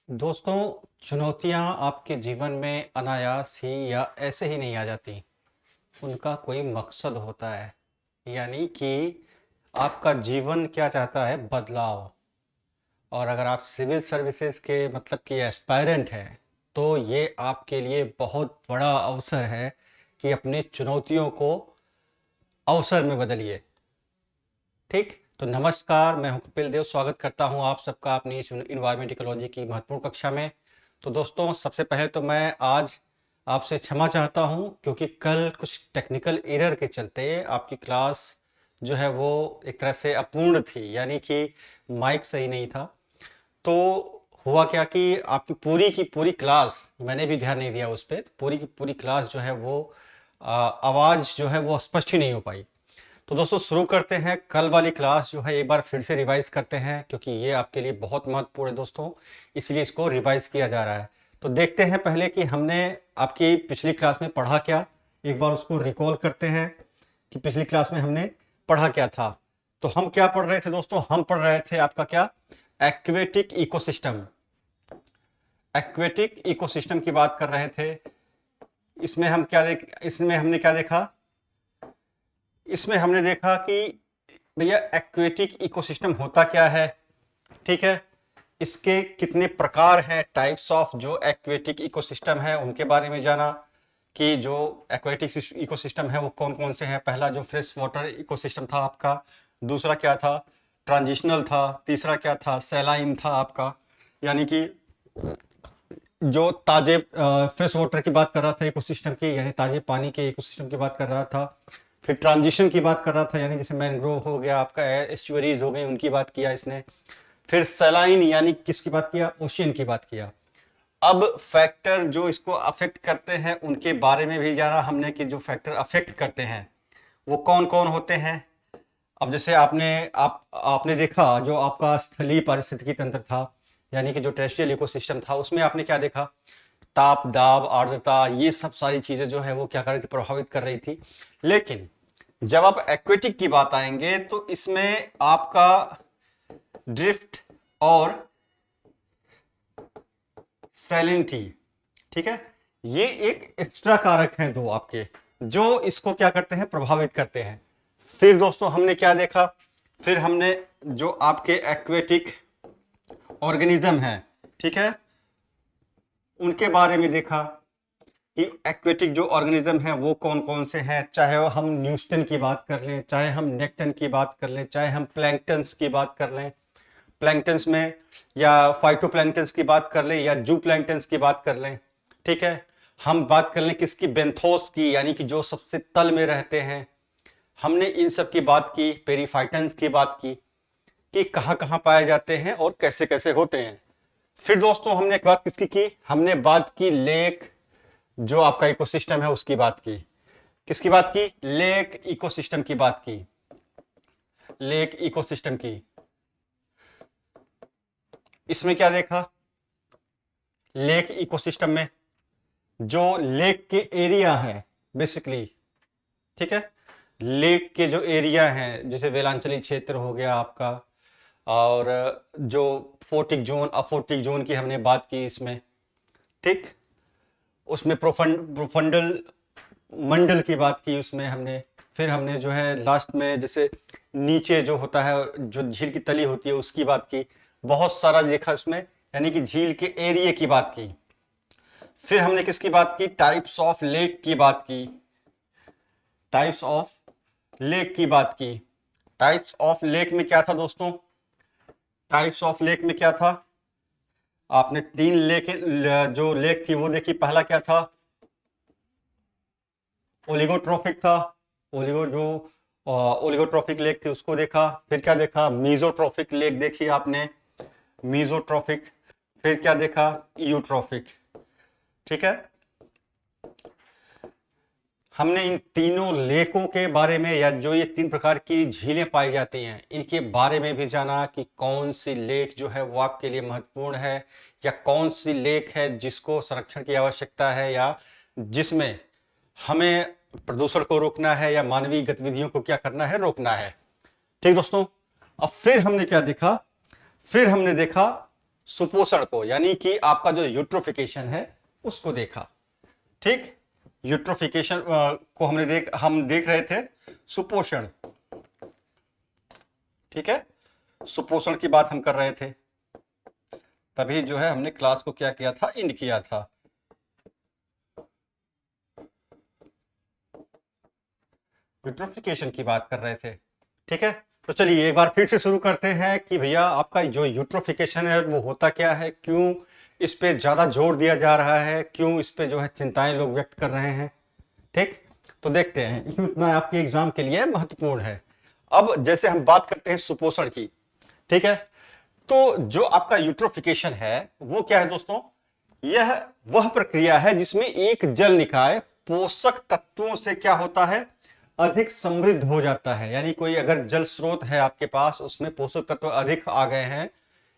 दोस्तों, चुनौतियां आपके जीवन में अनायास ही या ऐसे ही नहीं आ जाती। उनका कोई मकसद होता है, यानी कि आपका जीवन क्या चाहता है, बदलाव। और अगर आप सिविल सर्विसेज के मतलब कि एस्पायरेंट हैं, तो ये आपके लिए बहुत बड़ा अवसर है कि अपनी चुनौतियों को अवसर में बदलिए। ठीक, तो नमस्कार, मैं हूं कपिल देव। स्वागत करता हूं आप सबका अपनी इस इन्वायरमेंट इकोलॉजी की महत्वपूर्ण कक्षा में। तो दोस्तों, सबसे पहले तो मैं आज आपसे क्षमा चाहता हूं, क्योंकि कल कुछ टेक्निकल एरर के चलते आपकी क्लास जो है वो एक तरह से अपूर्ण थी, यानी कि माइक सही नहीं था। तो हुआ क्या कि आपकी पूरी की पूरी क्लास, मैंने भी ध्यान नहीं दिया उस पर, पूरी की पूरी क्लास जो है वो आवाज़ जो है वो स्पष्ट ही नहीं हो पाई। तो दोस्तों, शुरू करते हैं। कल वाली क्लास जो है एक बार फिर से रिवाइज करते हैं, क्योंकि ये आपके लिए बहुत महत्वपूर्ण है दोस्तों, इसलिए इसको रिवाइज किया जा रहा है। तो देखते हैं पहले कि हमने आपकी पिछली क्लास में पढ़ा क्या। एक बार उसको रिकॉल करते हैं कि पिछली क्लास में हमने पढ़ा क्या था। तो हम क्या पढ़ रहे थे दोस्तों? हम पढ़ रहे थे आपका क्या, एक्वेटिक इकोसिस्टम। एक्वेटिक इकोसिस्टम की बात कर रहे थे। इसमें हमने क्या देखा? इसमें हमने देखा कि भैया एक्वेटिक इकोसिस्टम होता क्या है, ठीक है, इसके कितने प्रकार हैं, टाइप्स ऑफ जो एक्वेटिक इकोसिस्टम है उनके बारे में जाना कि जो एक्वेटिक इकोसिस्टम है वो कौन कौन से हैं। पहला जो फ्रेश वाटर इकोसिस्टम था आपका, दूसरा क्या था, ट्रांजिशनल था, तीसरा क्या था, सैलाइन था आपका, यानी कि जो ताजे फ्रेश वाटर की बात कर रहा था इकोसिस्टम की, यानी ताजे पानी के इकोसिस्टम की बात कर रहा था। फिर ट्रांजिशन की बात कर रहा था, यानी जैसे मैनग्रोव हो गया आपका, एस्चुअरीज हो गई, उनकी बात किया इसने। फिर सैलाइन यानी किसकी बात किया, ओशियन की बात किया। अब फैक्टर जो इसको अफेक्ट करते हैं उनके बारे में भी जाना हमने कि जो फैक्टर अफेक्ट करते हैं वो कौन कौन होते हैं। अब जैसे आपने देखा जो आपका स्थलीय पारिस्थितिकी तंत्र था, यानी कि जो टेरेस्ट्रियल इकोसिस्टम था, उसमें आपने क्या देखा, ताप, दाब, आर्द्रता, ये सब सारी चीजें जो है वो क्या कर रही थी, प्रभावित कर रही थी। लेकिन जब आप एक्वेटिक की बात आएंगे तो इसमें आपका ड्रिफ्ट और सैलिनिटी, ठीक है, ये एक एक्स्ट्रा कारक हैं दो आपके, जो इसको क्या करते हैं, प्रभावित करते हैं। फिर दोस्तों हमने क्या देखा, फिर हमने जो आपके एक्वेटिक ऑर्गेनिज्म हैं, ठीक है, उनके बारे में देखा कि एक्वेटिक जो ऑर्गेनिज्म है वो कौन कौन से हैं। चाहे वो हम न्यूस्टन की बात कर लें, चाहे हम नेक्टन की बात कर लें, चाहे हम प्लैंक्टन्स की बात कर लें, प्लैंक्टन्स में, या फाइटोप्लैंक्टन्स की बात कर लें, या जू प्लैंक्टन्स की बात कर लें, ठीक है। हम बात कर लें किसकी, बेंथोस की, यानी कि जो सबसे तल में रहते हैं। हमने इन सब की बात की, पेरीफाइटन्स की बात की कि कहाँ कहाँ पाए जाते हैं और कैसे कैसे होते हैं। फिर दोस्तों हमने एक बात किसकी की, हमने बात की लेक, जो आपका इकोसिस्टम है उसकी बात की। किसकी बात की, लेक इकोसिस्टम की बात की, लेक इकोसिस्टम की। इसमें क्या देखा, लेक इकोसिस्टम में जो लेक के एरिया है बेसिकली, ठीक है, लेक के जो एरिया हैं, जैसे वेलांचली क्षेत्र हो गया आपका, और जो फोटिक जोन, अफोटिक जोन की हमने बात की इसमें, ठीक, उसमें प्रोफंडल मंडल की बात की उसमें हमने। फिर हमने जो है लास्ट में जैसे नीचे जो होता है, जो झील की तली होती है उसकी बात की, बहुत सारा देखा उसमें, यानी कि झील के एरिया की बात की। फिर हमने किसकी बात की, टाइप्स ऑफ लेक की बात की, टाइप्स ऑफ लेक की बात की। टाइप्स ऑफ लेक में क्या था दोस्तों, टाइप्स ऑफ लेक में क्या था, आपने तीन लेक, जो लेक थी वो देखी। पहला क्या था, ओलिगोट्रोफिक था, ओलिगोट्रोफिक लेक थी, उसको देखा। फिर क्या देखा, मीजोट्रोफिक लेक देखी आपने, मीजोट्रोफिक। फिर क्या देखा, यूट्रोफिक, ठीक है। हमने इन तीनों लेकों के बारे में, या जो ये तीन प्रकार की झीलें पाई जाती हैं, इनके बारे में भी जाना कि कौन सी लेक जो है वो आपके लिए महत्वपूर्ण है, या कौन सी लेक है जिसको संरक्षण की आवश्यकता है, या जिसमें हमें प्रदूषण को रोकना है, या मानवीय गतिविधियों को क्या करना है, रोकना है। ठीक दोस्तों, अब फिर हमने क्या देखा, फिर हमने देखा सुपोषण को, यानी कि आपका जो यूट्रोफिकेशन है उसको देखा। ठीक, यूट्रोफिकेशन को हम देख रहे थे सुपोषण। ठीक है, सुपोषण की बात हम कर रहे थे, तभी जो है हमने क्लास को क्या किया था, एंड किया था। यूट्रोफिकेशन की बात कर रहे थे। ठीक है, तो चलिए एक बार फिर से शुरू करते हैं कि भैया आपका जो यूट्रोफिकेशन है वो होता क्या है, क्यों इस पे ज्यादा जोर दिया जा रहा है, क्यों इस पे जो है चिंताएं लोग व्यक्त कर रहे हैं। ठीक, तो देखते हैं क्यों इतना आपके एग्जाम के लिए महत्वपूर्ण है। अब जैसे हम बात करते हैं सुपोषण की, ठीक है, तो जो आपका यूट्रोफिकेशन है वो क्या है दोस्तों, यह वह प्रक्रिया है जिसमें एक जल निकाय पोषक तत्वों से क्या होता है, अधिक समृद्ध हो जाता है। यानी कोई अगर जल स्रोत है आपके पास, उसमें पोषक तत्व अधिक आ गए हैं,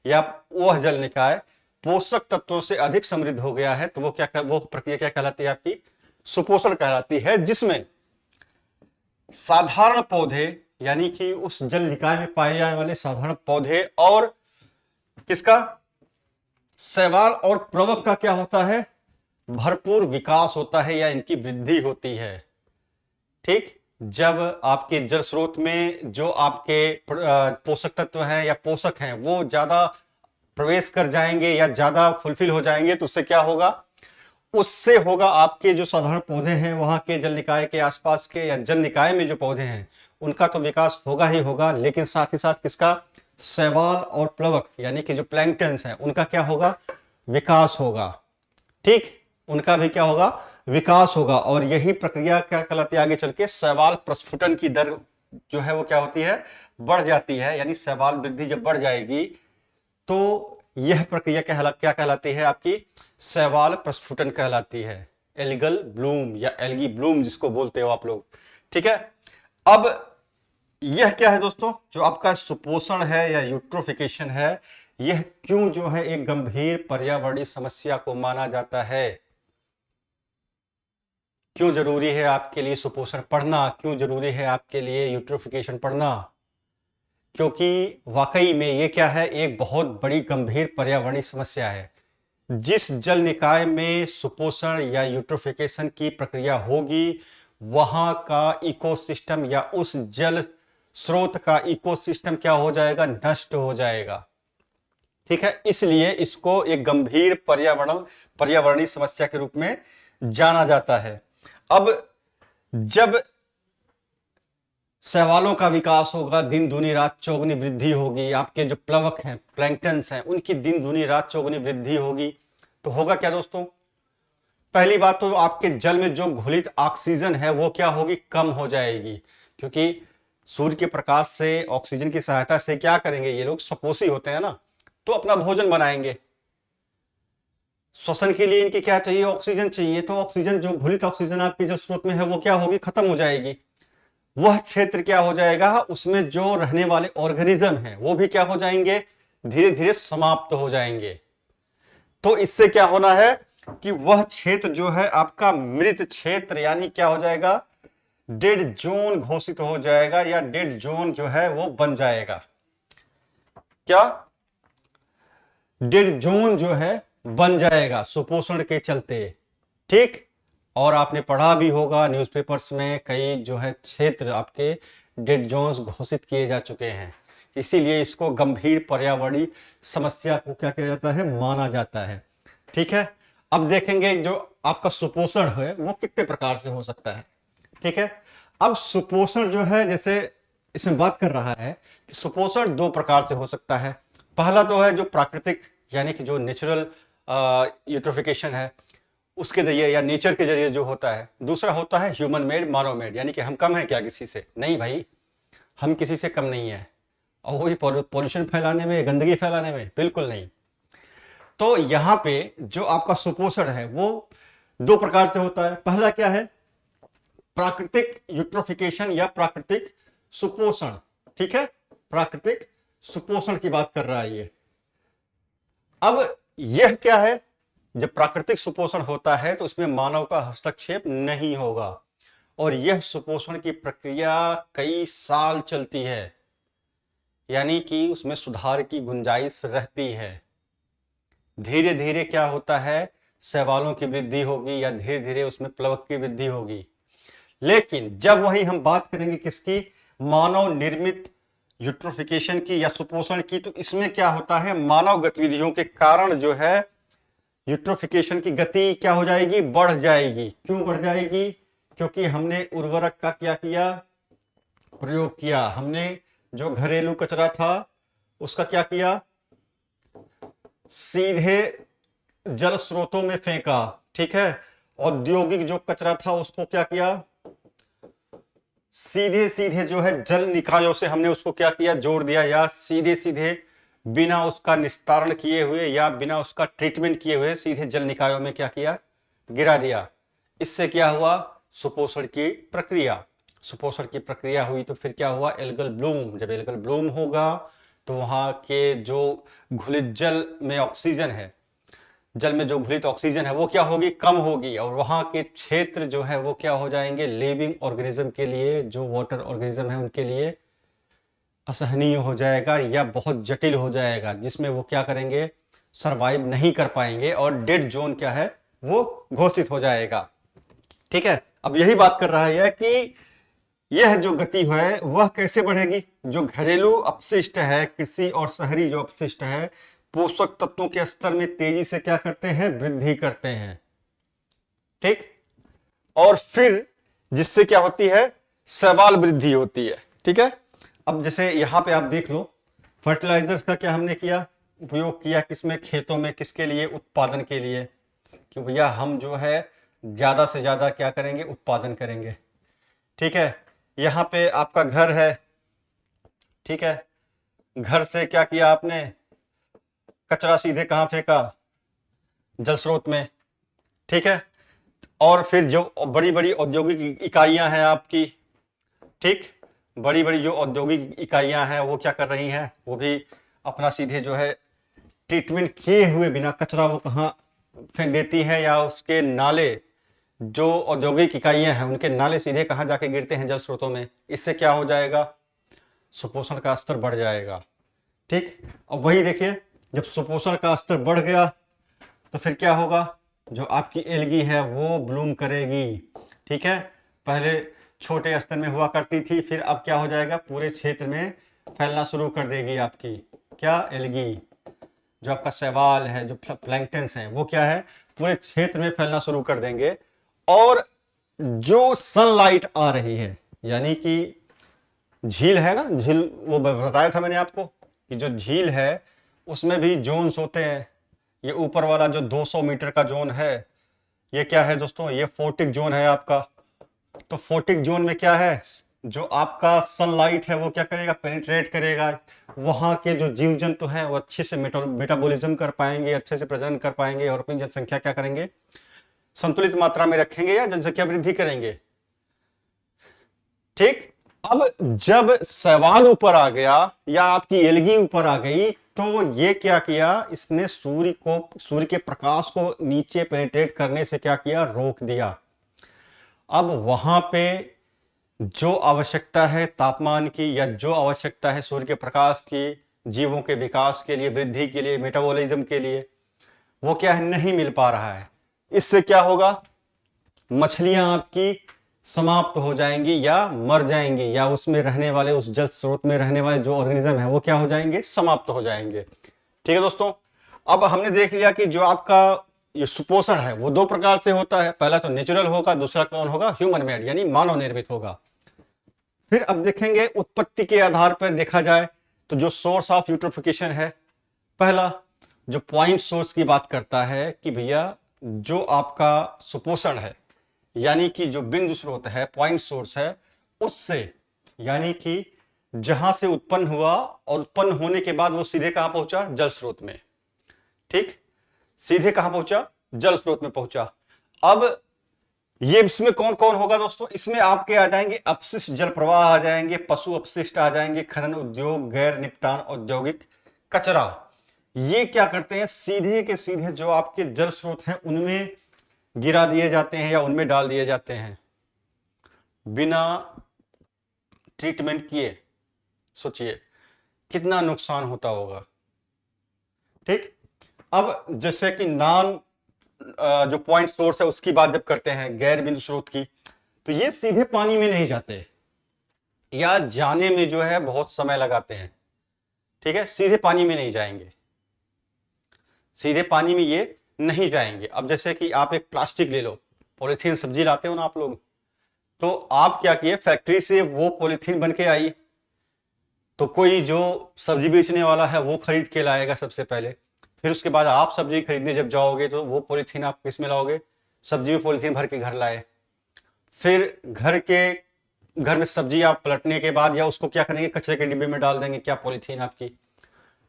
या वह जल निकाय पोषक तत्वों से अधिक समृद्ध हो गया है, तो वो प्रक्रिया क्या कहलाती है, आपकी सुपोषण कहलाती है, जिसमें साधारण पौधे, यानी कि उस जल निकाय में पाए जाने वाले साधारण पौधे और किसका, शैवाल और प्लवक का क्या होता है, भरपूर विकास होता है या इनकी वृद्धि होती है। ठीक, जब आपके जल स्रोत में जो आपके पोषक तत्व हैं या पोषक हैं वो ज्यादा प्रवेश कर जाएंगे या ज्यादा फुलफिल हो जाएंगे, तो उससे क्या होगा, उससे होगा आपके जो साधारण पौधे हैं वहां के जल निकाय के आसपास के या जल निकाय में जो पौधे हैं उनका तो विकास होगा ही होगा, लेकिन साथ ही साथ किसका, शैवाल और प्लवक यानी कि जो प्लैंक्टन्स हैं उनका क्या होगा, विकास होगा। ठीक, उनका भी क्या होगा, विकास होगा। और यही प्रक्रिया क्या कहलाती है, आगे चल के शैवाल प्रस्फुटन की दर जो है वो क्या होती है, बढ़ जाती है। यानी शैवाल वृद्धि जब बढ़ जाएगी तो यह प्रक्रिया क्या कहलाती है, आपकी शैवाल प्रस्फुटन कहलाती है, एल्गल ब्लूम या एल्गी ब्लूम जिसको बोलते हो आप लोग। ठीक है, अब यह क्या है दोस्तों, जो आपका सुपोषण है या यूट्रोफिकेशन है, यह क्यों जो है एक गंभीर पर्यावरणीय समस्या को माना जाता है, क्यों जरूरी है आपके लिए सुपोषण पढ़ना, क्यों जरूरी है आपके लिए यूट्रोफिकेशन पढ़ना, क्योंकि वाकई में ये क्या है, एक बहुत बड़ी गंभीर पर्यावरणीय समस्या है। जिस जल निकाय में सुपोषण या यूट्रोफिकेशन की प्रक्रिया होगी वहां का इकोसिस्टम या उस जल स्रोत का इकोसिस्टम क्या हो जाएगा, नष्ट हो जाएगा। ठीक है, इसलिए इसको एक गंभीर पर्यावरणीय समस्या के रूप में जाना जाता है। अब जब शैवालों का विकास होगा, दिन दूनी रात चौगुनी वृद्धि होगी, आपके जो प्लवक हैं प्लैंक्टन्स हैं उनकी दिन दूनी रात चौगुनी वृद्धि होगी, तो होगा क्या दोस्तों, पहली बात तो आपके जल में जो घुलित ऑक्सीजन है वो क्या होगी, कम हो जाएगी, क्योंकि सूर्य के प्रकाश से ऑक्सीजन की सहायता से क्या करेंगे, ये लोग सपोषी होते हैं ना, तो अपना भोजन बनाएंगे। श्वसन के लिए इनके क्या चाहिए, ऑक्सीजन चाहिए, तो ऑक्सीजन जो घुलित ऑक्सीजन आपके जल स्रोत में है वो क्या होगी, खत्म हो जाएगी। वह क्षेत्र क्या हो जाएगा, उसमें जो रहने वाले ऑर्गेनिज्म हैं वो भी क्या हो जाएंगे, धीरे धीरे समाप्त हो जाएंगे। तो इससे क्या होना है कि वह क्षेत्र जो है आपका मृत क्षेत्र यानी क्या हो जाएगा, डेड जोन घोषित हो जाएगा, या डेड जोन जो है वो बन जाएगा। क्या, डेड जोन जो है बन जाएगा सुपोषण के चलते। ठीक, और आपने पढ़ा भी होगा न्यूज़पेपर्स में, कई जो है क्षेत्र आपके डेड जोन्स घोषित किए जा चुके हैं। इसीलिए इसको गंभीर पर्यावरणीय समस्या को क्या किया जाता है, माना जाता है। ठीक है, अब देखेंगे जो आपका सुपोषण है वो कितने प्रकार से हो सकता है। ठीक है, अब सुपोषण जो है, जैसे इसमें बात कर रहा है कि सुपोषण दो प्रकार से हो सकता है। पहला तो है जो प्राकृतिक यानी कि जो नेचुरल यूट्रोफिकेशन है उसके जरिए या नेचर के जरिए जो होता है। दूसरा होता है ह्यूमन मेड, मानव मेड, यानी कि हम कम है क्या किसी से, नहीं भाई, हम किसी से कम नहीं है, और वही पॉल्यूशन फैलाने में, गंदगी फैलाने में, बिल्कुल नहीं। तो यहां पे जो आपका सुपोषण है वो दो प्रकार से होता है। पहला क्या है, प्राकृतिक यूट्रोफिकेशन या प्राकृतिक सुपोषण। ठीक है, प्राकृतिक सुपोषण की बात कर रहा है ये। अब यह क्या है, जब प्राकृतिक सुपोषण होता है तो उसमें मानव का हस्तक्षेप नहीं होगा, और यह सुपोषण की प्रक्रिया कई साल चलती है। यानी कि उसमें सुधार की गुंजाइश रहती है। धीरे धीरे क्या होता है, शैवालों की वृद्धि होगी या धीरे धीरे उसमें प्लवक की वृद्धि होगी। लेकिन जब वही हम बात करेंगे किसकी, मानव निर्मित यूट्रोफिकेशन की या सुपोषण की, तो इसमें क्या होता है, मानव गतिविधियों के कारण जो है यूट्रोफिकेशन की गति क्या हो जाएगी, बढ़ जाएगी। क्यों बढ़ जाएगी, क्योंकि हमने उर्वरक का क्या किया, प्रयोग किया। हमने जो घरेलू कचरा था उसका क्या किया, सीधे जल स्रोतों में फेंका। ठीक है, औद्योगिक जो कचरा था उसको क्या किया, सीधे सीधे जो है जल निकायों से हमने उसको क्या किया, जोड़ दिया, या सीधे सीधे बिना उसका निस्तारण किए हुए या बिना उसका ट्रीटमेंट किए हुए सीधे जल निकायों में क्या किया, गिरा दिया। इससे क्या हुआ, सुपोषण की प्रक्रिया। सुपोषण की प्रक्रिया हुई तो फिर क्या हुआ, एल्गल ब्लूम। जब एल्गल ब्लूम होगा तो वहां के जो घुलित जल में ऑक्सीजन है, जल में जो घुलित ऑक्सीजन है वो क्या होगी, कम होगी, और वहां के क्षेत्र जो है वो क्या हो जाएंगे, लिविंग ऑर्गेनिज्म के लिए, जो वाटर ऑर्गेनिज्म है उनके लिए असहनीय हो जाएगा या बहुत जटिल हो जाएगा, जिसमें वो क्या करेंगे, सरवाइव नहीं कर पाएंगे और डेड जोन क्या है वो घोषित हो जाएगा। ठीक है, अब यही बात कर रहा है कि यह जो गति है वह कैसे बढ़ेगी, जो घरेलू अपशिष्ट है, कृषि और शहरी जो अपशिष्ट है, पोषक तत्वों के स्तर में तेजी से क्या करते हैं, वृद्धि करते हैं। ठीक, और फिर जिससे क्या होती है, शैवाल वृद्धि होती है। ठीक है, अब जैसे यहां पे आप देख लो, फर्टिलाइजर्स का क्या हमने किया, उपयोग किया किसमें, खेतों में, किसके लिए, उत्पादन के लिए, कि भैया हम जो है ज्यादा से ज्यादा क्या करेंगे, उत्पादन करेंगे। ठीक है, यहां पे आपका घर है, ठीक है, घर से क्या किया आपने, कचरा सीधे कहां फेंका, जल स्रोत में। ठीक है, और फिर जो बड़ी बड़ी औद्योगिक इकाइयां हैं आपकी, ठीक, बड़ी बड़ी जो औद्योगिक इकाइयां हैं वो क्या कर रही हैं, वो भी अपना सीधे जो है ट्रीटमेंट किए हुए बिना कचरा वो कहाँ फेंक देती हैं, या उसके नाले, जो औद्योगिक इकाइयां हैं उनके नाले सीधे कहाँ जाके गिरते हैं, जल स्रोतों में। इससे क्या हो जाएगा, सुपोषण का स्तर बढ़ जाएगा। ठीक, अब वही देखिए, जब सुपोषण का स्तर बढ़ गया तो फिर क्या होगा, जो आपकी एल्गी है वो ब्लूम करेगी। ठीक है, पहले छोटे स्तर में हुआ करती थी, फिर अब क्या हो जाएगा, पूरे क्षेत्र में फैलना शुरू कर देगी आपकी क्या, एल्गी। जो आपका शैवाल है, जो प्लैंक्टन्स हैं वो क्या है, पूरे क्षेत्र में फैलना शुरू कर देंगे। और जो सनलाइट आ रही है, यानी कि झील है ना, झील वो बताया था मैंने आपको कि जो झील है उसमें भी जोन्स होते हैं। ये ऊपर वाला जो 200 मीटर का जोन है, ये क्या है दोस्तों, ये फोटिक जोन है आपका। तो फोटिक जोन में क्या है, जो आपका सनलाइट है वो क्या करेगा, पेनिट्रेट करेगा, वहां के जो जीव जंतु हैं वो अच्छे से मेटाबॉलिज्म कर पाएंगे, अच्छे से प्रजनन कर पाएंगे, और अपनी जनसंख्या क्या करेंगे, संतुलित मात्रा में रखेंगे या जनसंख्या वृद्धि करेंगे। ठीक, अब जब शैवाल ऊपर आ गया या आपकी एल्गी ऊपर आ गई, तो ये क्या किया, इसने सूर्य के प्रकाश को नीचे पेनिट्रेट करने से क्या किया, रोक दिया। अब वहां पे जो आवश्यकता है तापमान की, या जो आवश्यकता है सूर्य के प्रकाश की, जीवों के विकास के लिए, वृद्धि के लिए, मेटाबॉलिज्म के लिए, वो क्या है, नहीं मिल पा रहा है। इससे क्या होगा, मछलियां आपकी समाप्त हो जाएंगी या मर जाएंगी, या उसमें रहने वाले, उस जल स्रोत में रहने वाले जो ऑर्गेनिज्म है वो क्या हो जाएंगे, समाप्त हो जाएंगे। ठीक है दोस्तों, अब हमने देख लिया कि जो आपका ये सुपोषण है वो दो प्रकार से होता है, पहला तो नेचुरल होगा, दूसरा कौन होगा, ह्यूमन मेड, यानी मानव निर्मित होगा। फिर अब देखेंगे उत्पत्ति के आधार पर देखा जाए तो जो सोर्स ऑफ यूट्रोफिकेशन है, पहला जो पॉइंट सोर्स की बात करता है कि भैया जो आपका सुपोषण है, यानी कि जो बिंदु स्रोत है, पॉइंट सोर्स है, उससे, यानी कि जहां से उत्पन्न हुआ और उत्पन्न होने के बाद वो सीधे कहां पहुंचा, जल स्रोत में। ठीक, सीधे कहां पहुंचा, जल स्रोत में पहुंचा। अब ये इसमें कौन कौन होगा दोस्तों, इसमें आपके आ जाएंगे अपशिष्ट जल प्रवाह आ जाएंगे, पशु अपशिष्ट आ जाएंगे, खनन उद्योग, गैर निपटान औद्योगिक कचरा। ये क्या करते हैं, सीधे के सीधे जो आपके जल स्रोत हैं उनमें गिरा दिए जाते हैं या उनमें डाल दिए जाते हैं बिना ट्रीटमेंट किए। सोचिए, कितना नुकसान होता होगा। ठीक, अब जैसे कि नॉन जो पॉइंट सोर्स है उसकी बात जब करते हैं, गैर बिंदु स्रोत की, तो ये सीधे पानी में नहीं जाते, या जाने में जो है बहुत समय लगाते हैं। ठीक है, सीधे पानी में नहीं जाएंगे, सीधे पानी में ये नहीं जाएंगे। अब जैसे कि आप एक प्लास्टिक ले लो, पॉलीथीन सब्जी लाते हो ना आप लोग, तो आप क्या किए, फैक्ट्री से वो पॉलीथीन बन के आई, तो कोई जो सब्जी बेचने वाला है वो खरीद के लाएगा सबसे पहले, फिर उसके बाद आप सब्जी खरीदने जब जाओगे तो वो पॉलीथीन आप किस में लाओगे, सब्जी में पॉलीथीन भर के घर लाए। फिर घर में सब्जी आप पलटने के बाद या उसको क्या करेंगे, कचरे के डिब्बे में डाल देंगे, क्या पॉलीथीन आपकी।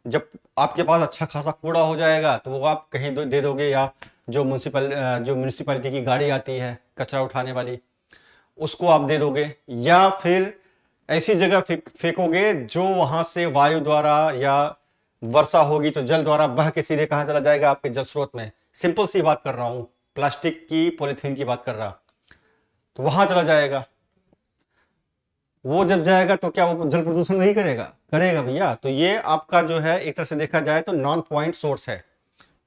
जब आपके पास अच्छा खासा कूड़ा हो जाएगा तो वो आप कहीं दे दोगे, या जो म्यूनिसिपैलिटी की गाड़ी आती है कचरा उठाने वाली, उसको आप दे दोगे, या फिर ऐसी जगह फेंकोगे जो वहां से वायु द्वारा या वर्षा होगी तो जल द्वारा बह के सीधे कहां चला जाएगा, आपके जल स्रोत में। सिंपल सी बात कर रहा हूं, प्लास्टिक की पॉलीथीन की बात कर रहा, तो वहां चला जाएगा। वो जब जाएगा तो क्या वो जल प्रदूषण नहीं करेगा? करेगा भैया। तो ये आपका जो है एक तरह से देखा जाए तो नॉन पॉइंट सोर्स है।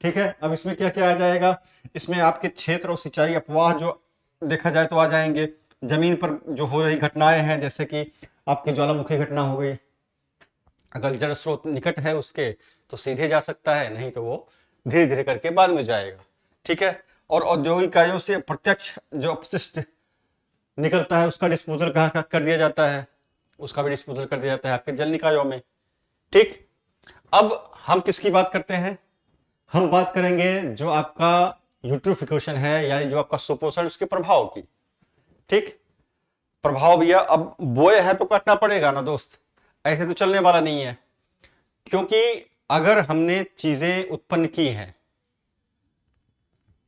ठीक है, अब इसमें क्या क्या आ जाएगा, इसमें आपके क्षेत्र और सिंचाई अपवाह जो देखा जाए तो आ जाएंगे। जमीन पर जो हो रही घटनाएं हैं, जैसे कि आपकी ज्वालामुखी घटना हो गई, अगर जल स्रोत निकट है उसके तो सीधे जा सकता है, नहीं तो वो धीरे धीरे करके बाद में जाएगा। ठीक है, और औद्योगिक कार्यों से प्रत्यक्ष जो अपशिष्ट निकलता है उसका डिस्पोजल कहाँ कर दिया जाता है, उसका भी डिस्पोजल कर दिया जाता है आपके जल निकायों में। ठीक, अब हम किसकी बात करते हैं, हम बात करेंगे जो आपका यूट्रोफिकेशन है, यानी जो आपका सुपोषण, उसके प्रभाव की। ठीक, प्रभाव भैया, अब बोए है तो काटना पड़ेगा ना दोस्त, ऐसे तो चलने वाला नहीं है। क्योंकि अगर हमने चीजें उत्पन्न की हैं,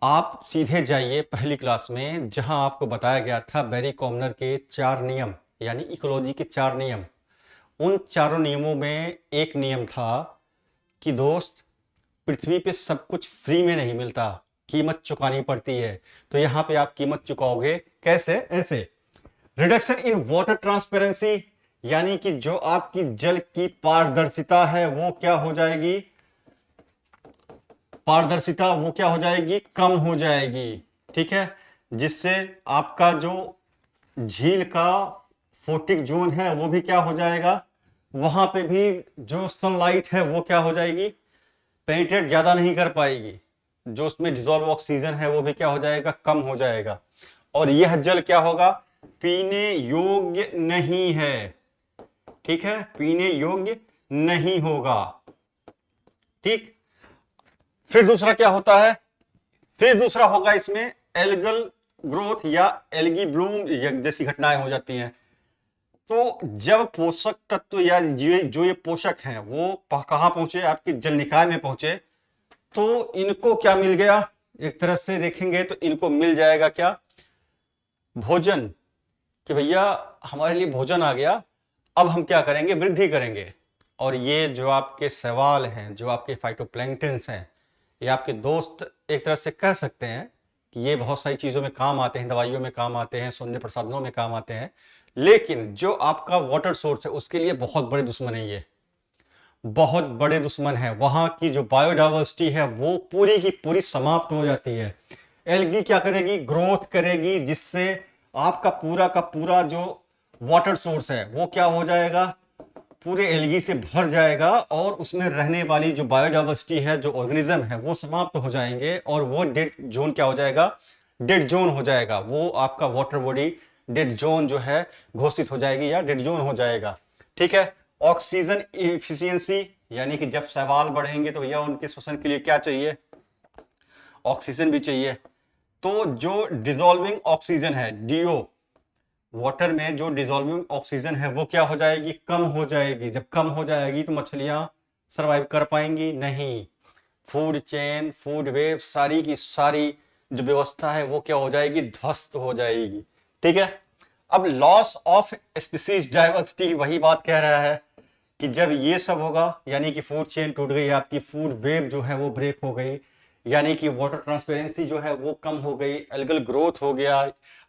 आप सीधे जाइए पहली क्लास में जहां आपको बताया गया था बैरी कॉमनर के 4 नियम, यानी इकोलॉजी के 4 नियम। उन चारों नियमों में एक नियम था कि दोस्त, पृथ्वी पे सब कुछ फ्री में नहीं मिलता, कीमत चुकानी पड़ती है। तो यहां पे आप कीमत चुकाओगे कैसे? ऐसे, रिडक्शन इन वाटर ट्रांसपेरेंसी, यानी कि जो आपकी जल की पारदर्शिता है वो क्या हो जाएगी, पारदर्शिता वो क्या हो जाएगी, कम हो जाएगी। ठीक है, जिससे आपका जो झील का फोटिक जोन है वो भी क्या हो जाएगा, वहां पे भी जो सनलाइट है वो क्या हो जाएगी, पेनिट्रेट ज्यादा नहीं कर पाएगी, जो उसमें डिसॉल्व ऑक्सीजन है वो भी क्या हो जाएगा, कम हो जाएगा। और यह जल क्या होगा, पीने योग्य नहीं है। ठीक है, पीने योग्य नहीं होगा। ठीक, फिर दूसरा क्या होता है, फिर दूसरा होगा इसमें एल्गल ग्रोथ या एल्गी ब्लूम जैसी घटनाएं हो जाती हैं। तो जब पोषक तत्व या जो ये पोषक हैं वो कहां पहुंचे, आपके जल निकाय में पहुंचे, तो इनको क्या मिल गया, एक तरह से देखेंगे तो इनको मिल जाएगा क्या, भोजन, कि भैया हमारे लिए भोजन आ गया, अब हम क्या करेंगे, वृद्धि करेंगे। और ये जो आपके सवाल हैं, जो आपके फाइटोप्लैंक्टन्स हैं, ये आपके दोस्त एक तरह से कह सकते हैं कि ये बहुत सारी चीज़ों में काम आते हैं, दवाइयों में काम आते हैं, सौंदर्य प्रसाधनों में काम आते हैं, लेकिन जो आपका वाटर सोर्स है उसके लिए बहुत बड़े दुश्मन है, ये बहुत बड़े दुश्मन है। वहां की जो बायोडाइवर्सिटी है वो पूरी की पूरी समाप्त हो जाती है। एल्गी क्या करेगी, ग्रोथ करेगी, जिससे आपका पूरा का पूरा जो वाटर सोर्स है वो क्या हो जाएगा, पूरे एल्गी से भर जाएगा, और उसमें रहने वाली जो बायोडाइवर्सिटी है, जो ऑर्गेनिज्म है, वो समाप्त हो जाएंगे, और वो डेड जोन क्या हो जाएगा, डेड जोन हो जाएगा। वो आपका वाटर बॉडी डेड जोन जो है घोषित हो जाएगी या डेड जोन हो जाएगा। ठीक है, ऑक्सीजन इफिशियंसी, यानी कि जब शैवाल बढ़ेंगे तो भैया उनके श्वसन के लिए क्या चाहिए, ऑक्सीजन भी चाहिए। तो जो डिसॉल्विंग ऑक्सीजन है, डीओ, वाटर में जो डिसॉल्विंग ऑक्सीजन है वो क्या हो जाएगी, कम हो जाएगी। जब कम हो जाएगी तो मछलियां सरवाइव कर पाएंगी नहीं, फूड चेन, फूड वेब, सारी की सारी जो व्यवस्था है वो क्या हो जाएगी, ध्वस्त हो जाएगी। ठीक है, अब लॉस ऑफ स्पीसीज डाइवर्सिटी वही बात कह रहा है कि जब ये सब होगा, यानी कि फूड चेन टूट गई, आपकी फूड वेब जो है वो ब्रेक हो गई, यानी कि वाटर ट्रांसपेरेंसी जो है वो कम हो गई, एल्गल ग्रोथ हो गया,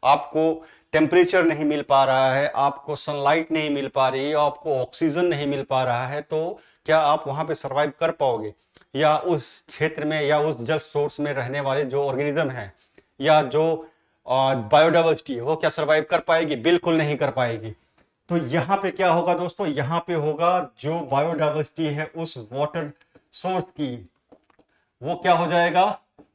आपको टेम्परेचर नहीं मिल पा रहा है, आपको सनलाइट नहीं मिल पा रही है, आपको ऑक्सीजन नहीं मिल पा रहा है, तो क्या आप वहां पे सरवाइव कर पाओगे? या उस क्षेत्र में या उस जल सोर्स में रहने वाले जो ऑर्गेनिज्म है या जो बायोडाइवर्सिटी है वो क्या सरवाइव कर पाएगी? बिल्कुल नहीं कर पाएगी। तो यहाँ पे क्या होगा दोस्तों, यहाँ पे होगा जो बायोडाइवर्सिटी है उस वाटर सोर्स की, वो क्या हो जाएगा,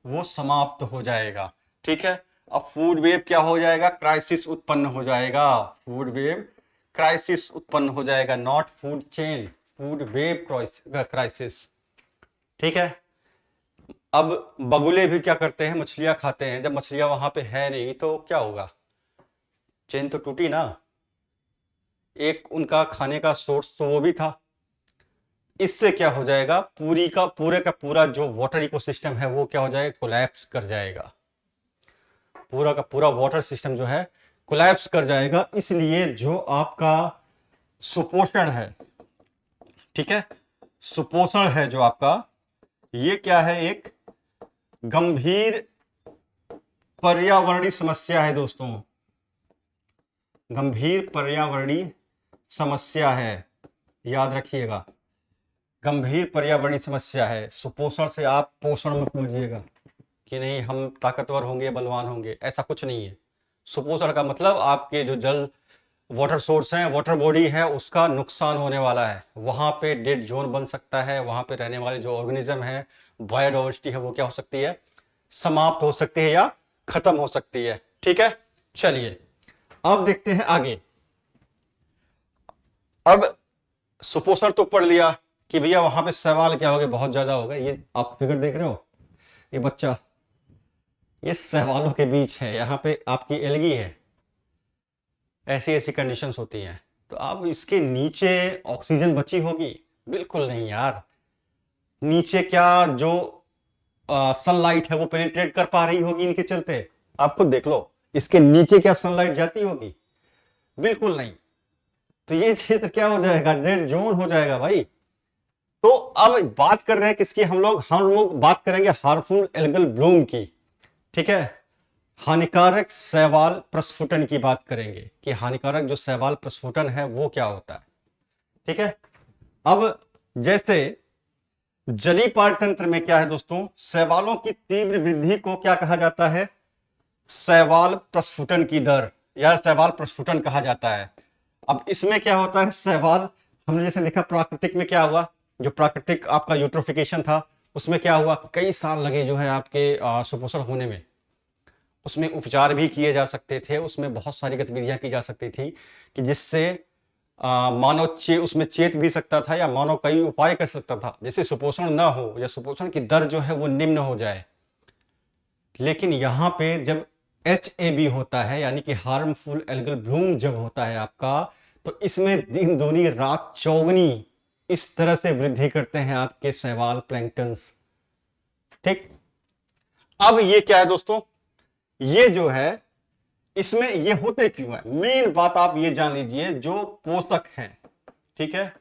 वो समाप्त हो जाएगा। ठीक है, अब फूड वेव क्या हो जाएगा, क्राइसिस उत्पन्न हो जाएगा, फूड वेव क्राइसिस उत्पन्न हो जाएगा, not food chain, food web crisis. ठीक है, अब बगुले भी क्या करते हैं, मछलियां खाते हैं, जब मछलियां वहां पे है नहीं तो क्या होगा, चेन तो टूटी ना, एक उनका खाने का सोर्स तो वो भी था। इससे क्या हो जाएगा, पूरे का पूरा जो वाटर इकोसिस्टम है वो क्या हो जाएगा, कोलैप्स कर जाएगा, पूरा का पूरा वाटर सिस्टम जो है कोलैप्स कर जाएगा। इसलिए जो आपका सुपोषण है, ठीक है, सुपोषण है जो आपका, ये क्या है, एक गंभीर पर्यावरणीय समस्या है दोस्तों, गंभीर पर्यावरणीय समस्या है, याद रखिएगा, गंभीर पर्यावरणीय समस्या है। सुपोषण से आप पोषण मत समझिएगा कि नहीं हम ताकतवर होंगे, बलवान होंगे, ऐसा कुछ नहीं है। सुपोषण का मतलब आपके जो जल वाटर सोर्स है, वाटर बॉडी है, उसका नुकसान होने वाला है, वहां पे डेड जोन बन सकता है, वहां पे रहने वाले जो ऑर्गेनिज्म है, बायोडाइवर्सिटी है, वो क्या हो सकती है, समाप्त हो सकती है या खत्म हो सकती है। ठीक है, चलिए अब देखते हैं आगे। अब सुपोषण तो पढ़ लिया कि भैया वहां पे सवाल क्या हो गए, बहुत ज्यादा हो गए, ये आप फिगर देख रहे हो, ये बच्चा ये सवालों के बीच है, यहाँ पे आपकी एलगी है, ऐसी ऐसी कंडीशंस होती हैं, तो अब इसके नीचे ऑक्सीजन बची होगी? बिल्कुल नहीं यार, नीचे क्या जो सनलाइट है वो पेनिट्रेट कर पा रही होगी इनके चलते? आप खुद देख लो, इसके नीचे क्या सनलाइट जाती होगी? बिल्कुल नहीं। तो ये क्षेत्र क्या हो जाएगा, रेड जोन हो जाएगा भाई। तो अब बात कर रहे हैं किसकी, हम लोग बात करेंगे हार्मफुल एल्गल ब्लूम की। ठीक है, हानिकारक शैवाल प्रस्फुटन की बात करेंगे कि हानिकारक जो शैवाल प्रस्फुटन है वो क्या होता है। ठीक है, अब जैसे जलीय पारतंत्र में क्या है दोस्तों, शैवालों की तीव्र वृद्धि को क्या कहा जाता है, शैवाल प्रस्फुटन की दर या शैवाल प्रस्फुटन कहा जाता है। अब इसमें क्या होता है, शैवाल हमने जैसे देखा प्राकृतिक में क्या हुआ, जो प्राकृतिक आपका यूट्रोफिकेशन था उसमें क्या हुआ, कई साल लगे जो है आपके सुपोषण होने में, उसमें उपचार भी किए जा सकते थे, उसमें बहुत सारी गतिविधियां की जा सकती थी कि जिससे मानव उसमें चेत भी सकता था या मानव कई उपाय कर सकता था, जैसे सुपोषण ना हो या सुपोषण की दर जो है वो निम्न हो जाए। लेकिन यहाँ पे जब HAB होता है यानी कि हार्मफुल एल्गल ब्लूम जब होता है आपका, तो इसमें दिन दूनी रात चौगनी इस तरह से वृद्धि करते हैं आपके शैवाल प्लैंक्टन्स। ठीक, अब ये क्या है दोस्तों, ये जो है इसमें ये होते क्यों है, मेन बात आप ये जान लीजिए, जो पोषक हैं, ठीक है,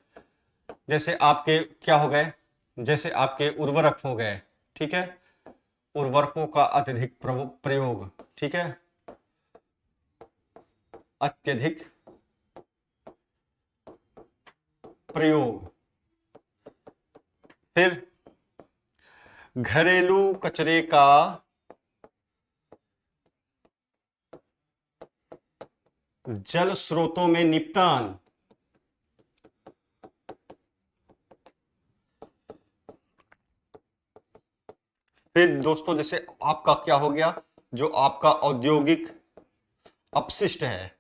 जैसे आपके क्या हो गए, जैसे आपके उर्वरक हो गए, ठीक है, उर्वरकों का अत्यधिक प्रयोग, ठीक है, अत्यधिक प्रयोग, फिर घरेलू कचरे का जल स्रोतों में निपटान, फिर दोस्तों जैसे आपका क्या हो गया, जो आपका औद्योगिक अपशिष्ट है,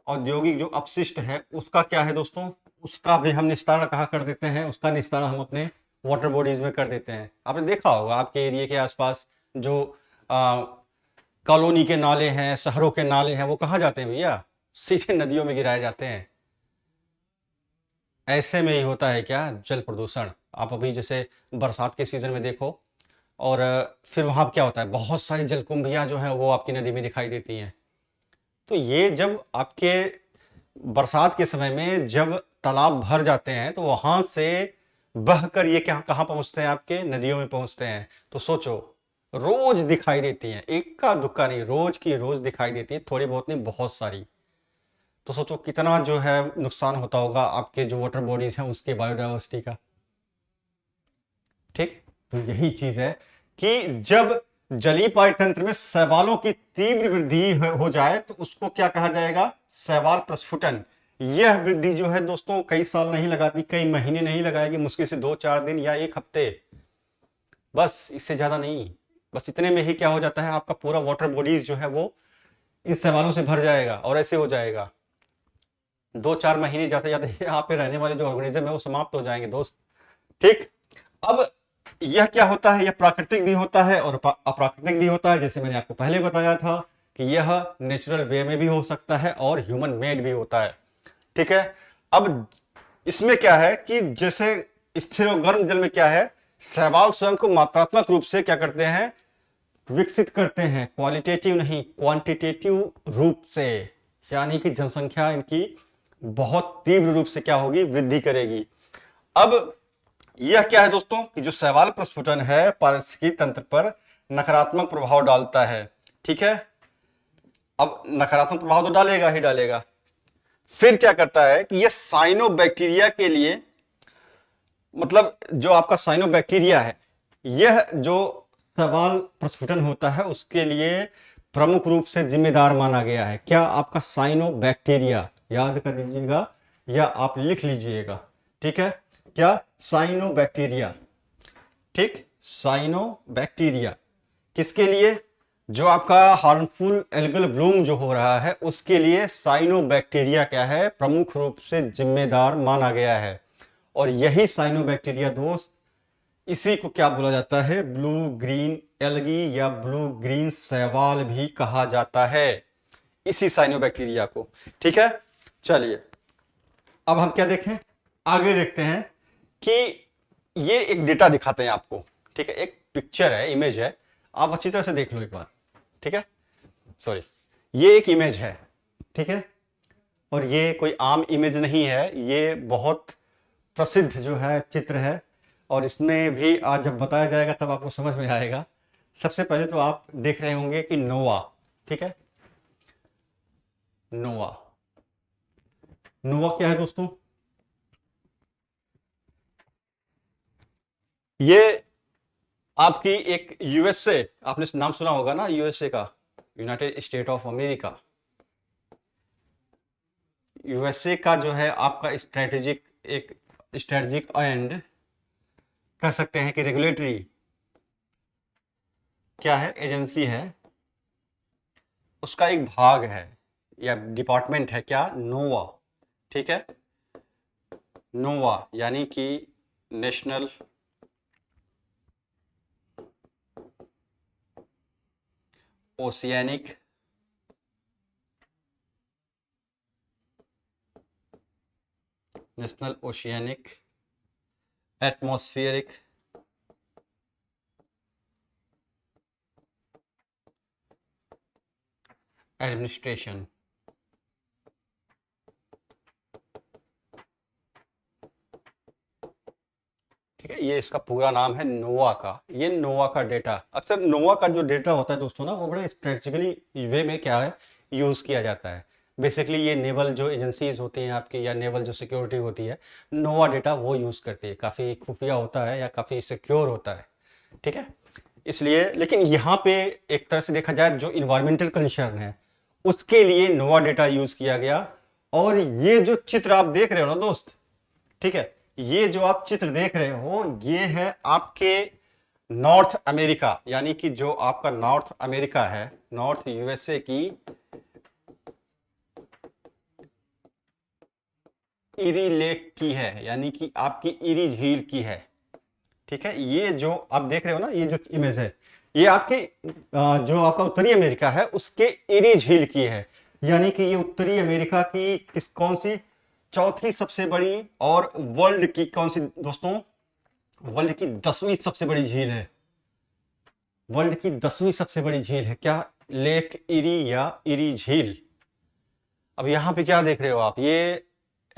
औद्योगिक जो अपशिष्ट है उसका क्या है दोस्तों, उसका भी हम निस्तारण कहाँ कर देते हैं, उसका निस्तारण हम अपने वाटर बॉडीज में कर देते हैं। आपने देखा होगा आपके एरिया के आसपास जो कॉलोनी के नाले हैं, शहरों के नाले हैं, वो कहाँ जाते हैं भैया, सीधे नदियों में गिराए जाते हैं। ऐसे में ही होता है क्या, जल प्रदूषण। आप अभी जैसे बरसात के सीजन में देखो, और फिर वहां क्या होता है, बहुत सारी जलकुंभियां जो है वो आपकी नदी में दिखाई देती हैं। तो ये जब आपके बरसात के समय में जब तालाब भर जाते हैं तो वहां से बहकर ये क्या कहाँ पहुंचते हैं, आपके नदियों में पहुंचते हैं। तो सोचो, रोज दिखाई देती हैं, इक्का दुक्का नहीं, रोज की रोज दिखाई देती है, थोड़ी बहुत नहीं बहुत सारी। तो सोचो कितना जो है नुकसान होता होगा आपके जो वाटर बॉडीज हैं उसके बायोडाइवर्सिटी का। ठीक, तो यही चीज है कि जब जलीय पारतंत्र में शैवालों की तीव्र वृद्धि हो जाए तो उसको क्या कहा जाएगा, शैवाल प्रस्फुटन। यह वृद्धि जो है दोस्तों कई साल नहीं लगाती, कई महीने नहीं लगाएगी, मुश्किल से 2-4 दिन या 1 हफ्ते, बस इससे ज्यादा नहीं। बस इतने में ही क्या हो जाता है, आपका पूरा वाटर बॉडीज जो है वो इस शैवालों से भर जाएगा और ऐसे हो जाएगा। 2-4 महीने जाते जाते यहाँ पे रहने वाले जो ऑर्गेनिज्म है वो समाप्त हो जाएंगे दोस्त। ठीक, अब यह क्या होता है, यह प्राकृतिक भी होता है और अप्राकृतिक भी होता है। जैसे मैंने आपको पहले बताया था कि यह नेचुरल वे में भी हो सकता है और ह्यूमन मेड भी होता है। ठीक है, अब इसमें क्या है कि जैसे स्थिर और गर्म जल में क्या है, शैवाल स्वयं को मात्रात्मक रूप से क्या करते हैं, विकसित करते हैं, क्वालिटेटिव नहीं क्वांटिटेटिव रूप से, यानी कि जनसंख्या इनकी बहुत तीव्र रूप से क्या होगी, वृद्धि करेगी। अब यह क्या है दोस्तों कि जो शैवाल प्रस्फुटन है पारिस्थितिकी तंत्र पर नकारात्मक प्रभाव डालता है। ठीक है, अब नकारात्मक प्रभाव तो डालेगा ही डालेगा। फिर क्या करता है कि यह साइनोबैक्टीरिया के लिए, मतलब जो आपका साइनोबैक्टीरिया है, यह जो शैवाल प्रस्फुटन होता है उसके लिए प्रमुख रूप से जिम्मेदार माना गया है। क्या, आपका साइनोबैक्टीरिया, याद कर लीजिएगा या आप लिख लीजिएगा। ठीक है, क्या, साइनोबैक्टीरिया। ठीक, साइनोबैक्टीरिया किसके लिए, जो आपका हार्मफुल एल्गल ब्लूम जो हो रहा है उसके लिए साइनोबैक्टीरिया क्या है, प्रमुख रूप से जिम्मेदार माना गया है। और यही साइनोबैक्टीरिया दोस्त, इसी को क्या बोला जाता है, ब्लू ग्रीन एल्गी या ब्लू ग्रीन शैवाल भी कहा जाता है, इसी साइनोबैक्टीरिया को। ठीक है, चलिए अब हम क्या देखें, आगे देखते हैं कि ये एक डेटा दिखाते हैं आपको। ठीक है, एक पिक्चर है, इमेज है, आप अच्छी तरह से देख लो एक बार। ठीक है, सॉरी, ये एक इमेज है। ठीक है, और ये कोई आम इमेज नहीं है, ये बहुत प्रसिद्ध जो है चित्र है और इसमें भी आज जब बताया जाएगा तब आपको समझ में आएगा। सबसे पहले तो आप देख रहे होंगे कि नोआ, ठीक है, नोआ, नोआ क्या है दोस्तों, ये आपकी एक यूएसए, आपने नाम सुना होगा ना यूएसए का, United state of America. USA का जो है आपका स्ट्रेटेजिक, एक स्ट्रेटेजिक एंड कह सकते हैं कि रेगुलेटरी क्या है, एजेंसी है, उसका एक भाग है या डिपार्टमेंट है क्या, नोवा। ठीक है, नोवा यानी कि नेशनल ओशियानिक एटमॉस्फेरिक एडमिनिस्ट्रेशन। ठीक है, ये इसका पूरा नाम है नोवा का। ये नोवा का डेटा, अक्सर नोवा का जो डेटा होता है दोस्तों ना, वो बड़े स्ट्रेटेजिकली वे में क्या है यूज किया जाता है। बेसिकली ये नेवल जो एजेंसीज होती हैं आपकी या नेवल जो सिक्योरिटी होती है, नोवा डेटा वो यूज करती है, काफी खुफिया होता है या काफी सिक्योर होता है। ठीक है, इसलिए, लेकिन यहाँ पे एक तरह से देखा जाए जो इन्वायरमेंटल कंसर्न है उसके लिए नोवा डेटा यूज किया गया। और ये जो चित्र आप देख रहे हो ना दोस्त, ठीक है, ये जो आप चित्र देख रहे हो ये है आपके नॉर्थ अमेरिका, यानी कि जो आपका नॉर्थ अमेरिका है, नॉर्थ यूएसए की इरी लेक की है, यानी कि आपकी इरी झील की है। ठीक है, ये जो आप देख रहे हो ना, ये जो इमेज है ये आपके जो आपका उत्तरी अमेरिका है उसके इरी झील की है, यानी कि ये उत्तरी अमेरिका की कौन सी, चौथी सबसे बड़ी, और वर्ल्ड की कौन सी दोस्तों, वर्ल्ड की 10वीं सबसे बड़ी झील है, वर्ल्ड की 10वीं सबसे बड़ी झील है क्या, लेक इरी या इरी झील। अब यहां पे क्या देख रहे हो आप, ये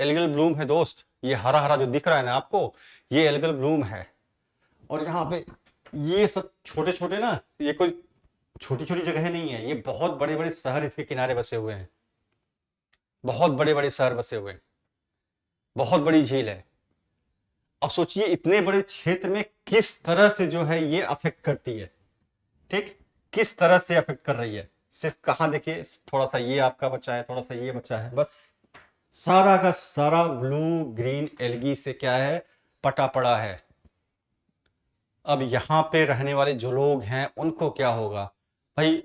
एल्गल ब्लूम है दोस्त, ये हरा हरा जो दिख रहा है ना आपको, ये एल्गल ब्लूम है। और यहाँ पे ये सब छोटे छोटे ना, ये कोई छोटी छोटी जगह नहीं है, ये बहुत बड़े बड़े शहर इसके किनारे बसे हुए हैं, बहुत बड़े बड़े शहर बसे हुए हैं, बहुत बड़ी झील है। अब सोचिए इतने बड़े क्षेत्र में किस तरह से जो है ये अफेक्ट करती है, ठीक, किस तरह से अफेक्ट कर रही है। सिर्फ कहाँ देखिए, थोड़ा सा ये आपका बचा है, थोड़ा सा ये बचा है, बस सारा का सारा ब्लू ग्रीन एल्गी से क्या है, पटा पड़ा है। अब यहाँ पे रहने वाले जो लोग हैं उनको क्या होगा भाई,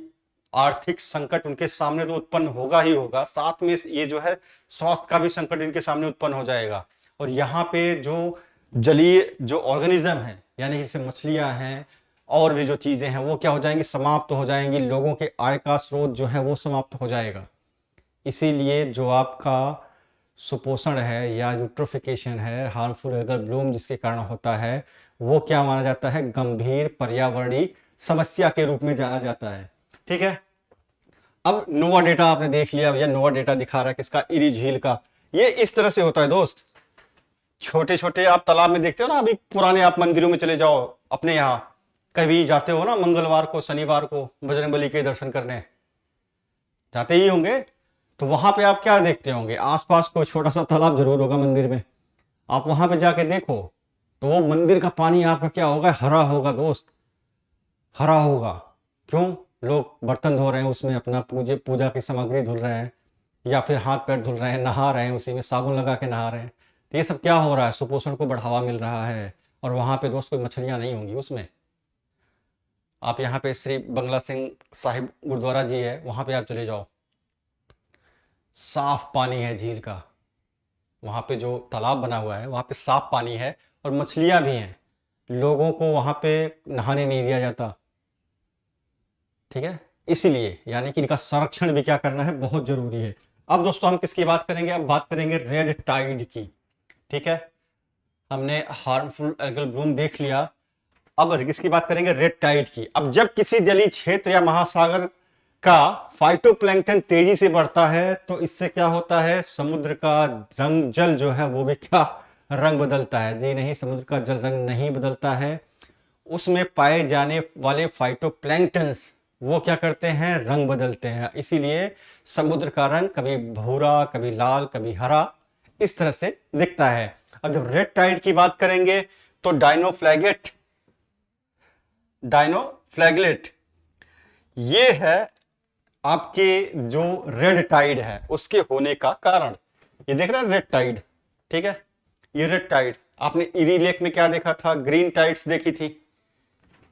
आर्थिक संकट उनके सामने तो उत्पन्न होगा ही होगा, साथ में ये जो है स्वास्थ्य का भी संकट इनके सामने उत्पन्न हो जाएगा। और यहाँ पे जो जलीय जो ऑर्गेनिज्म है, यानी जैसे मछलियां हैं और भी जो चीजें हैं, वो क्या हो जाएंगी, समाप्त हो जाएंगी। लोगों के आय का स्रोत जो है वो समाप्त हो जाएगा। इसीलिए जो आपका सुपोषण है या यूट्रोफिकेशन है, हार्मफुल एल्गल ब्लूम जिसके कारण होता है, वो क्या माना जाता है, गंभीर पर्यावरणीय समस्या के रूप में जाना जाता है। ठीक है, अब नोवा डेटा आपने देख लिया, यह नोवा डेटा दिखा रहा है किसका, इरी झील का। ये इस तरह से होता है दोस्त, छोटे छोटे आप तालाब में देखते हो ना, अभी पुराने आप मंदिरों में चले जाओ, अपने यहाँ कभी जाते हो ना, मंगलवार को शनिवार को बजरंगबली के दर्शन करने जाते ही होंगे, तो वहां पे आप क्या देखते होंगे, आसपास कोई छोटा सा तालाब जरूर होगा मंदिर में। आप वहां पे जाके देखो तो वो मंदिर का पानी आपका क्या होगा, हरा होगा दोस्त, हरा होगा। क्यों, लोग बर्तन धो रहे हैं उसमें, अपना पूजा की सामग्री धुल रहे हैं, या फिर हाथ पैर धुल रहे हैं, नहा रहे हैं उसी में, साबुन लगा के नहा रहे हैं। तो ये सब क्या हो रहा है, सुपोषण को बढ़ावा मिल रहा है। और वहां पे दोस्त कोई मछलियां नहीं होंगी उसमें। आप यहाँ पे श्री बंगला सिंह साहिब गुरुद्वारा जी है, वहां पे आप चले जाओ, साफ पानी है झील का, वहां पे जो तालाब बना हुआ है वहां पे साफ पानी है और मछलियां भी हैं। लोगों को वहां पे नहाने नहीं दिया जाता, ठीक है, इसीलिए यानी कि इनका संरक्षण भी क्या करना है, बहुत जरूरी है। अब दोस्तों हम किसकी बात करेंगे, अब बात करेंगे रेड टाइड की। ठीक है, हमने हार्मफुल एल्गल ब्लूम देख लिया, अब किसकी बात करेंगे, रेड टाइड की। अब जब किसी जलीय क्षेत्र या महासागर का फाइटोप्लैंक्टन तेजी से बढ़ता है तो इससे क्या होता है, समुद्र का रंग, जल जो है वो भी क्या रंग बदलता है। जी नहीं, समुद्र का जल रंग नहीं बदलता है, उसमें पाए जाने वाले फाइटोप्लैंक्टन्स वो क्या करते हैं, रंग बदलते हैं। इसीलिए समुद्र का रंग कभी भूरा, कभी लाल, कभी हरा, इस तरह से दिखता है। अब जब रेड टाइड की बात करेंगे तो डायनोफ्लैगेलेट ये है आपके जो रेड टाइड है उसके होने का कारण। ये देख रहे हैं रेड टाइड, ठीक है, ये रेड टाइड। आपने इरी लेक में क्या देखा था, ग्रीन टाइड्स देखी थी,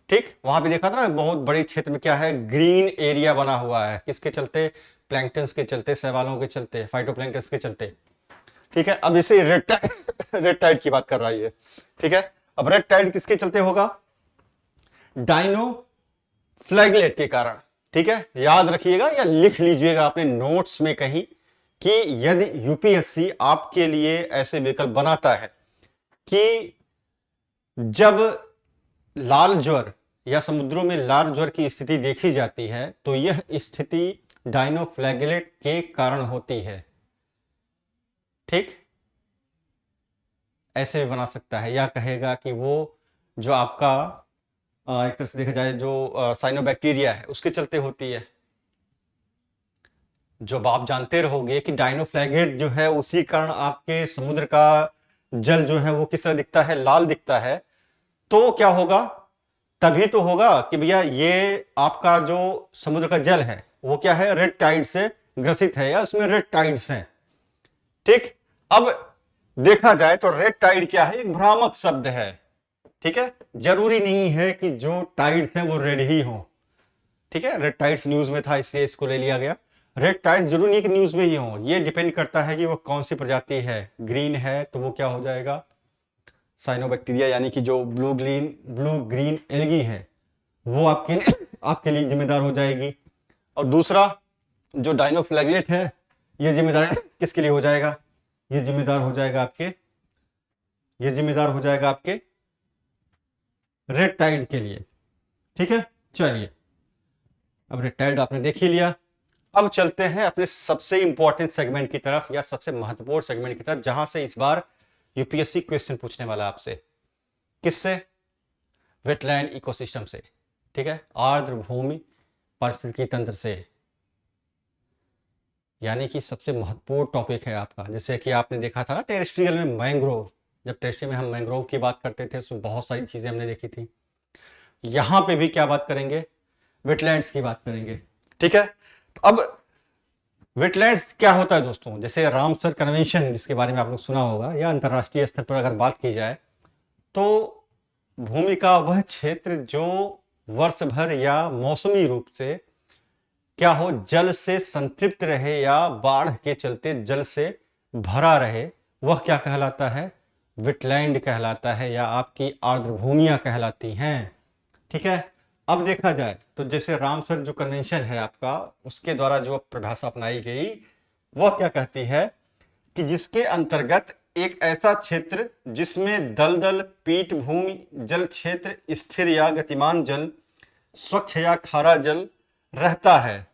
ठीक, वहां पे देखा था ना, बहुत बड़े क्षेत्र में क्या है, ग्रीन एरिया बना हुआ है, किसके चलते, प्लैंक्टन्स के चलते, शैवालों के चलते, फाइटोप्लैंक्टन्स के चलते। ठीक है, अब जैसे रेड टाइड की बात कर रहा है, ठीक है। अब रेड टाइड किसके चलते होगा, डायनोफ्लैगेलेट के कारण। ठीक है, याद रखिएगा या लिख लीजिएगा अपने नोट्स में कहीं कि यदि यूपीएससी आपके लिए ऐसे विकल्प बनाता है कि जब लाल ज्वर या समुद्रों में लाल ज्वर की स्थिति देखी जाती है तो यह स्थिति डायनोफ्लैगेलेट के कारण होती है। ठीक, ऐसे भी बना सकता है, या कहेगा कि वो जो आपका एक तरह से देखा जाए जो साइनोबैक्टीरिया है उसके चलते होती है। जब आप जानते रहोगे कि डायनोफ्लैगेलेट जो है उसी कारण आपके समुद्र का जल जो है वो किस तरह दिखता है, लाल दिखता है, तो क्या होगा, तभी तो होगा कि भैया ये आपका जो समुद्र का जल है वो क्या है, रेड टाइड से ग्रसित है या उसमें रेड टाइड्स हैं। ठीक, अब देखा जाए तो रेड टाइड क्या है, एक भ्रामक शब्द है। ठीक है, जरूरी नहीं है कि जो टाइड्स हैं वो रेड ही हो। ठीक है, रेड टाइड्स न्यूज में था इसलिए इसको ले लिया गया। रेड टाइड्स जरूरी नहीं कि न्यूज में ही हो, ये डिपेंड करता है कि वो कौन सी प्रजाति है। ग्रीन है तो वो क्या हो जाएगा, साइनोबैक्टीरिया, यानी कि जो ब्लू ग्रीन एल्गी है वो आपके लिए जिम्मेदार हो जाएगी। और दूसरा जो डायनोफ्लैगेलेट है ये जिम्मेदार किसके लिए हो जाएगा, ये जिम्मेदार हो जाएगा आपके रेड टाइड के लिए। ठीक है, चलिए अब रेड टाइड आपने देख ही लिया। अब चलते हैं अपने सबसे इंपॉर्टेंट सेगमेंट की तरफ, या सबसे महत्वपूर्ण सेगमेंट की तरफ, जहां से इस बार यूपीएससी क्वेश्चन पूछने वाला आपसे। किससे? वेटलैंड इकोसिस्टम से, ठीक है, आर्द्र भूमि पारिस्थितिकी तंत्र से। यानी कि सबसे महत्वपूर्ण टॉपिक है आपका। जैसे कि आपने देखा था ना टेरेस्ट्रियल में मैंग्रोव, जब टेरेस्ट्रियल में हम मैंग्रोव की बात करते थे उसमें बहुत सारी चीज़ें हमने देखी थी। यहाँ पे भी क्या बात करेंगे? वेटलैंड्स की बात करेंगे, ठीक है। अब वेटलैंड्स क्या होता है दोस्तों? जैसे रामसर कन्वेंशन जिसके बारे में आप लोग सुना होगा, या अंतर्राष्ट्रीय स्तर पर अगर बात की जाए तो भूमि का वह क्षेत्र जो वर्ष भर या मौसमी रूप से क्या हो, जल से संतृप्त रहे या बाढ़ के चलते जल से भरा रहे, वह क्या कहलाता है? वेटलैंड कहलाता है, या आपकी आर्द्र भूमियां कहलाती हैं, ठीक है। अब देखा जाए तो जैसे रामसर जो कन्वेंशन है आपका, उसके द्वारा जो परिभाषा अपनाई गई वह क्या कहती है कि जिसके अंतर्गत एक ऐसा क्षेत्र जिसमें दलदल, पीठ भूमि, जल क्षेत्र, स्थिर या गतिमान जल, स्वच्छ या खारा जल रहता है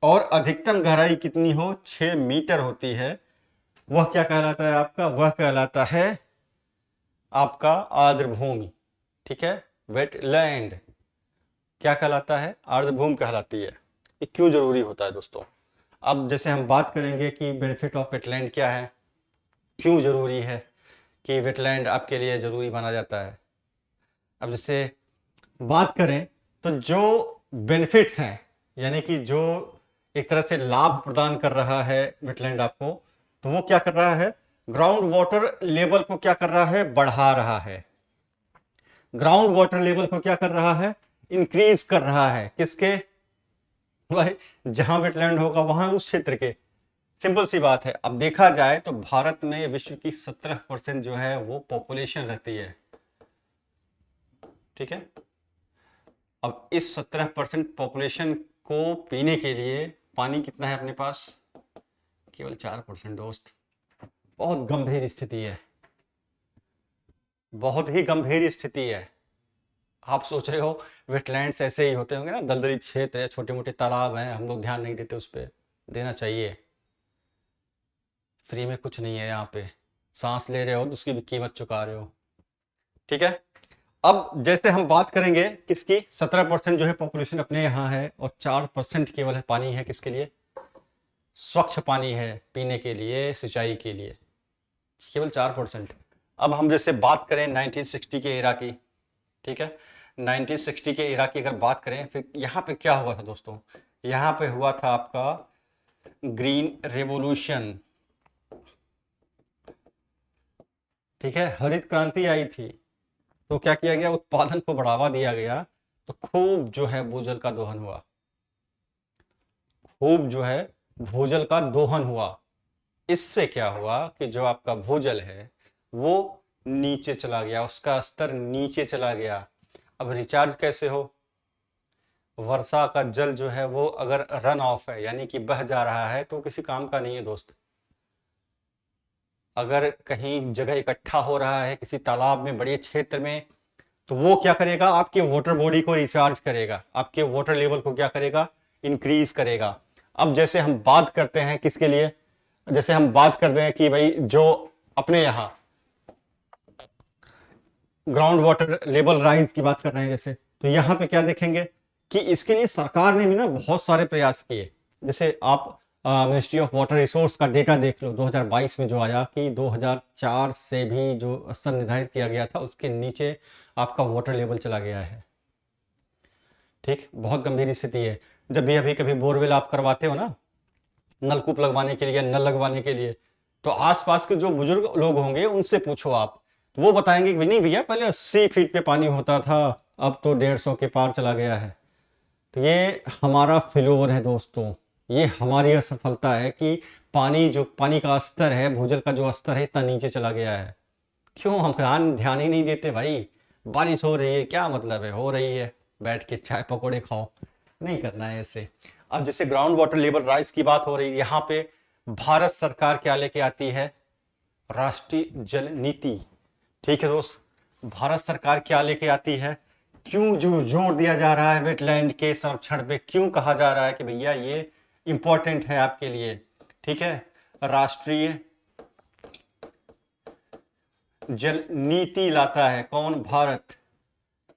और अधिकतम गहराई कितनी हो, 6 मीटर होती है, वह क्या कहलाता है आपका? वह कहलाता है आपका आर्द्र भूमि, ठीक है। वेटलैंड क्या कहलाता है? आर्द्र भूमि कहलाती है। ये क्यों जरूरी होता है दोस्तों? अब जैसे हम बात करेंगे कि बेनिफिट ऑफ वेटलैंड क्या है, क्यों जरूरी है कि वेटलैंड आपके लिए जरूरी माना जाता है। अब जैसे बात करें तो जो बेनिफिट्स हैं, यानी कि जो एक तरह से लाभ प्रदान कर रहा है वेटलैंड आपको, तो वो क्या कर रहा है? ग्राउंड वाटर लेवल को क्या कर रहा है? बढ़ा रहा है। ग्राउंड वाटर लेवल को क्या कर रहा है? इंक्रीज कर रहा है। किसके? भाई जहां वेटलैंड होगा वहां उस क्षेत्र के। सिंपल सी बात है। अब देखा जाए तो भारत में विश्व की 17% जो है वो पॉपुलेशन रहती है, ठीक है। अब इस 17% पॉपुलेशन को पीने के लिए पानी कितना है अपने पास? केवल 4% दोस्त। बहुत गंभीर स्थिति है, बहुत ही गंभीर स्थिति है। आप सोच रहे हो वेटलैंड्स ऐसे ही होते होंगे ना, दलदली क्षेत्र है, छोटे मोटे तालाब हैं, हम लोग ध्यान नहीं देते उस पर। देना चाहिए। फ्री में कुछ नहीं है यहाँ पे। सांस ले रहे हो तो उसकी भी कीमत चुका रहे हो, ठीक है। अब जैसे हम बात करेंगे किसकी, 17% जो है पॉपुलेशन अपने यहाँ है और 4% केवल है पानी है किसके लिए? स्वच्छ पानी है पीने के लिए, सिंचाई के लिए, केवल 4%। अब हम जैसे बात करें 1960 के एरा की, ठीक है, 1960 के एरा की अगर बात करें, फिर यहाँ पे क्या हुआ था दोस्तों? यहाँ पे हुआ था आपका ग्रीन रेवोल्यूशन, ठीक है, हरित क्रांति आई थी। तो क्या किया गया? उत्पादन को बढ़ावा दिया गया, तो खूब जो है भूजल का दोहन हुआ, खूब जो है भूजल का दोहन हुआ। इससे क्या हुआ कि जो आपका भूजल है वो नीचे चला गया, उसका स्तर नीचे चला गया। अब रिचार्ज कैसे हो? वर्षा का जल जो है वो अगर रन ऑफ है, यानी कि बह जा रहा है, तो किसी काम का नहीं है दोस्त। अगर कहीं जगह इकट्ठा हो रहा है किसी तालाब में, बड़े क्षेत्र में, तो वो क्या करेगा? आपके वाटर बॉडी को रिचार्ज करेगा, आपके वाटर लेवल को क्या करेगा? इंक्रीज करेगा। अब जैसे हम बात करते हैं किसके लिए, जैसे हम बात करते हैं कि भाई जो अपने यहाँ ग्राउंड वाटर लेवल राइज की बात कर रहे हैं, जैसे तो यहाँ पे क्या देखेंगे कि इसके लिए सरकार ने भी ना बहुत सारे प्रयास किए। जैसे आप मिनिस्ट्री ऑफ वाटर रिसोर्स का डेटा देख लो, 2022 में जो आया कि 2004 से भी जो स्तर निर्धारित किया गया था उसके नीचे आपका वाटर लेवल चला गया है, ठीक। बहुत गंभीर स्थिति है। जब भी अभी कभी बोरवेल आप करवाते हो ना, नलकूप लगवाने के लिए, नल लगवाने के लिए, तो आसपास के जो बुजुर्ग लोग होंगे उनसे पूछो आप, तो वो बताएंगे कि नहीं भैया पहले 80 फीट पे पानी होता था, अब तो 150 के पार चला गया है। तो ये हमारा फेल्योर है दोस्तों, ये हमारी असफलता है कि पानी का स्तर है, भूजल का जो स्तर है इतना नीचे चला गया है। क्यों? हम ध्यान ही नहीं देते भाई। बारिश हो रही है, क्या मतलब है, हो रही है, बैठ के चाय पकौड़े खाओ, नहीं करना है ऐसे। अब जैसे ग्राउंड वाटर लेवल राइज की बात हो रही है, यहाँ पे भारत सरकार क्या लेके आती है? राष्ट्रीय जल नीति, ठीक है दोस्त। भारत सरकार क्या लेके आती है? क्यों जो जोर दिया जा रहा है वेटलैंड के संरक्षण पे, क्यों कहा जा रहा है कि भैया ये इंपॉर्टेंट है आपके लिए, ठीक है। राष्ट्रीय जल नीति लाता है कौन? भारत।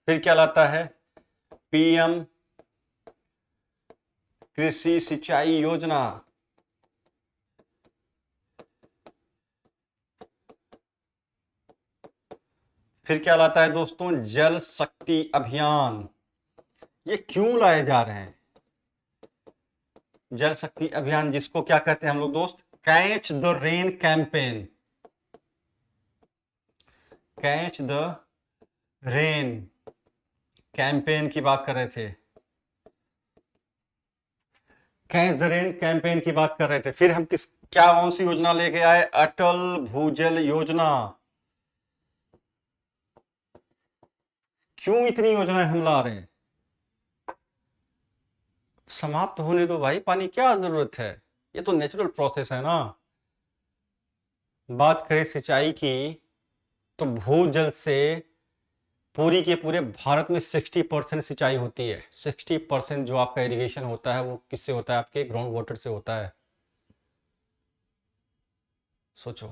फिर क्या लाता है? पीएम कृषि सिंचाई योजना। फिर क्या लाता है दोस्तों? जल शक्ति अभियान। ये क्यों लाए जा रहे हैं? जल शक्ति अभियान जिसको क्या कहते हैं हम लोग दोस्त? Catch the rain campaign. Catch the rain campaign की बात कर रहे थे। कैच द रेन कैंपेन की बात कर रहे थे। फिर हम क्या कौन सी योजना लेके आए? अटल भूजल योजना। क्यों इतनी योजनाएं हम ला रहे हैं? समाप्त होने दो भाई, पानी क्या जरूरत है? ये तो नेचुरल प्रोसेस है ना। बात करें सिंचाई की तो भूजल से पूरी के पूरे भारत में 60% सिंचाई होती है। 60% जो आपका इरिगेशन होता है वो किससे होता है? आपके ग्राउंड वाटर से होता है। सोचो,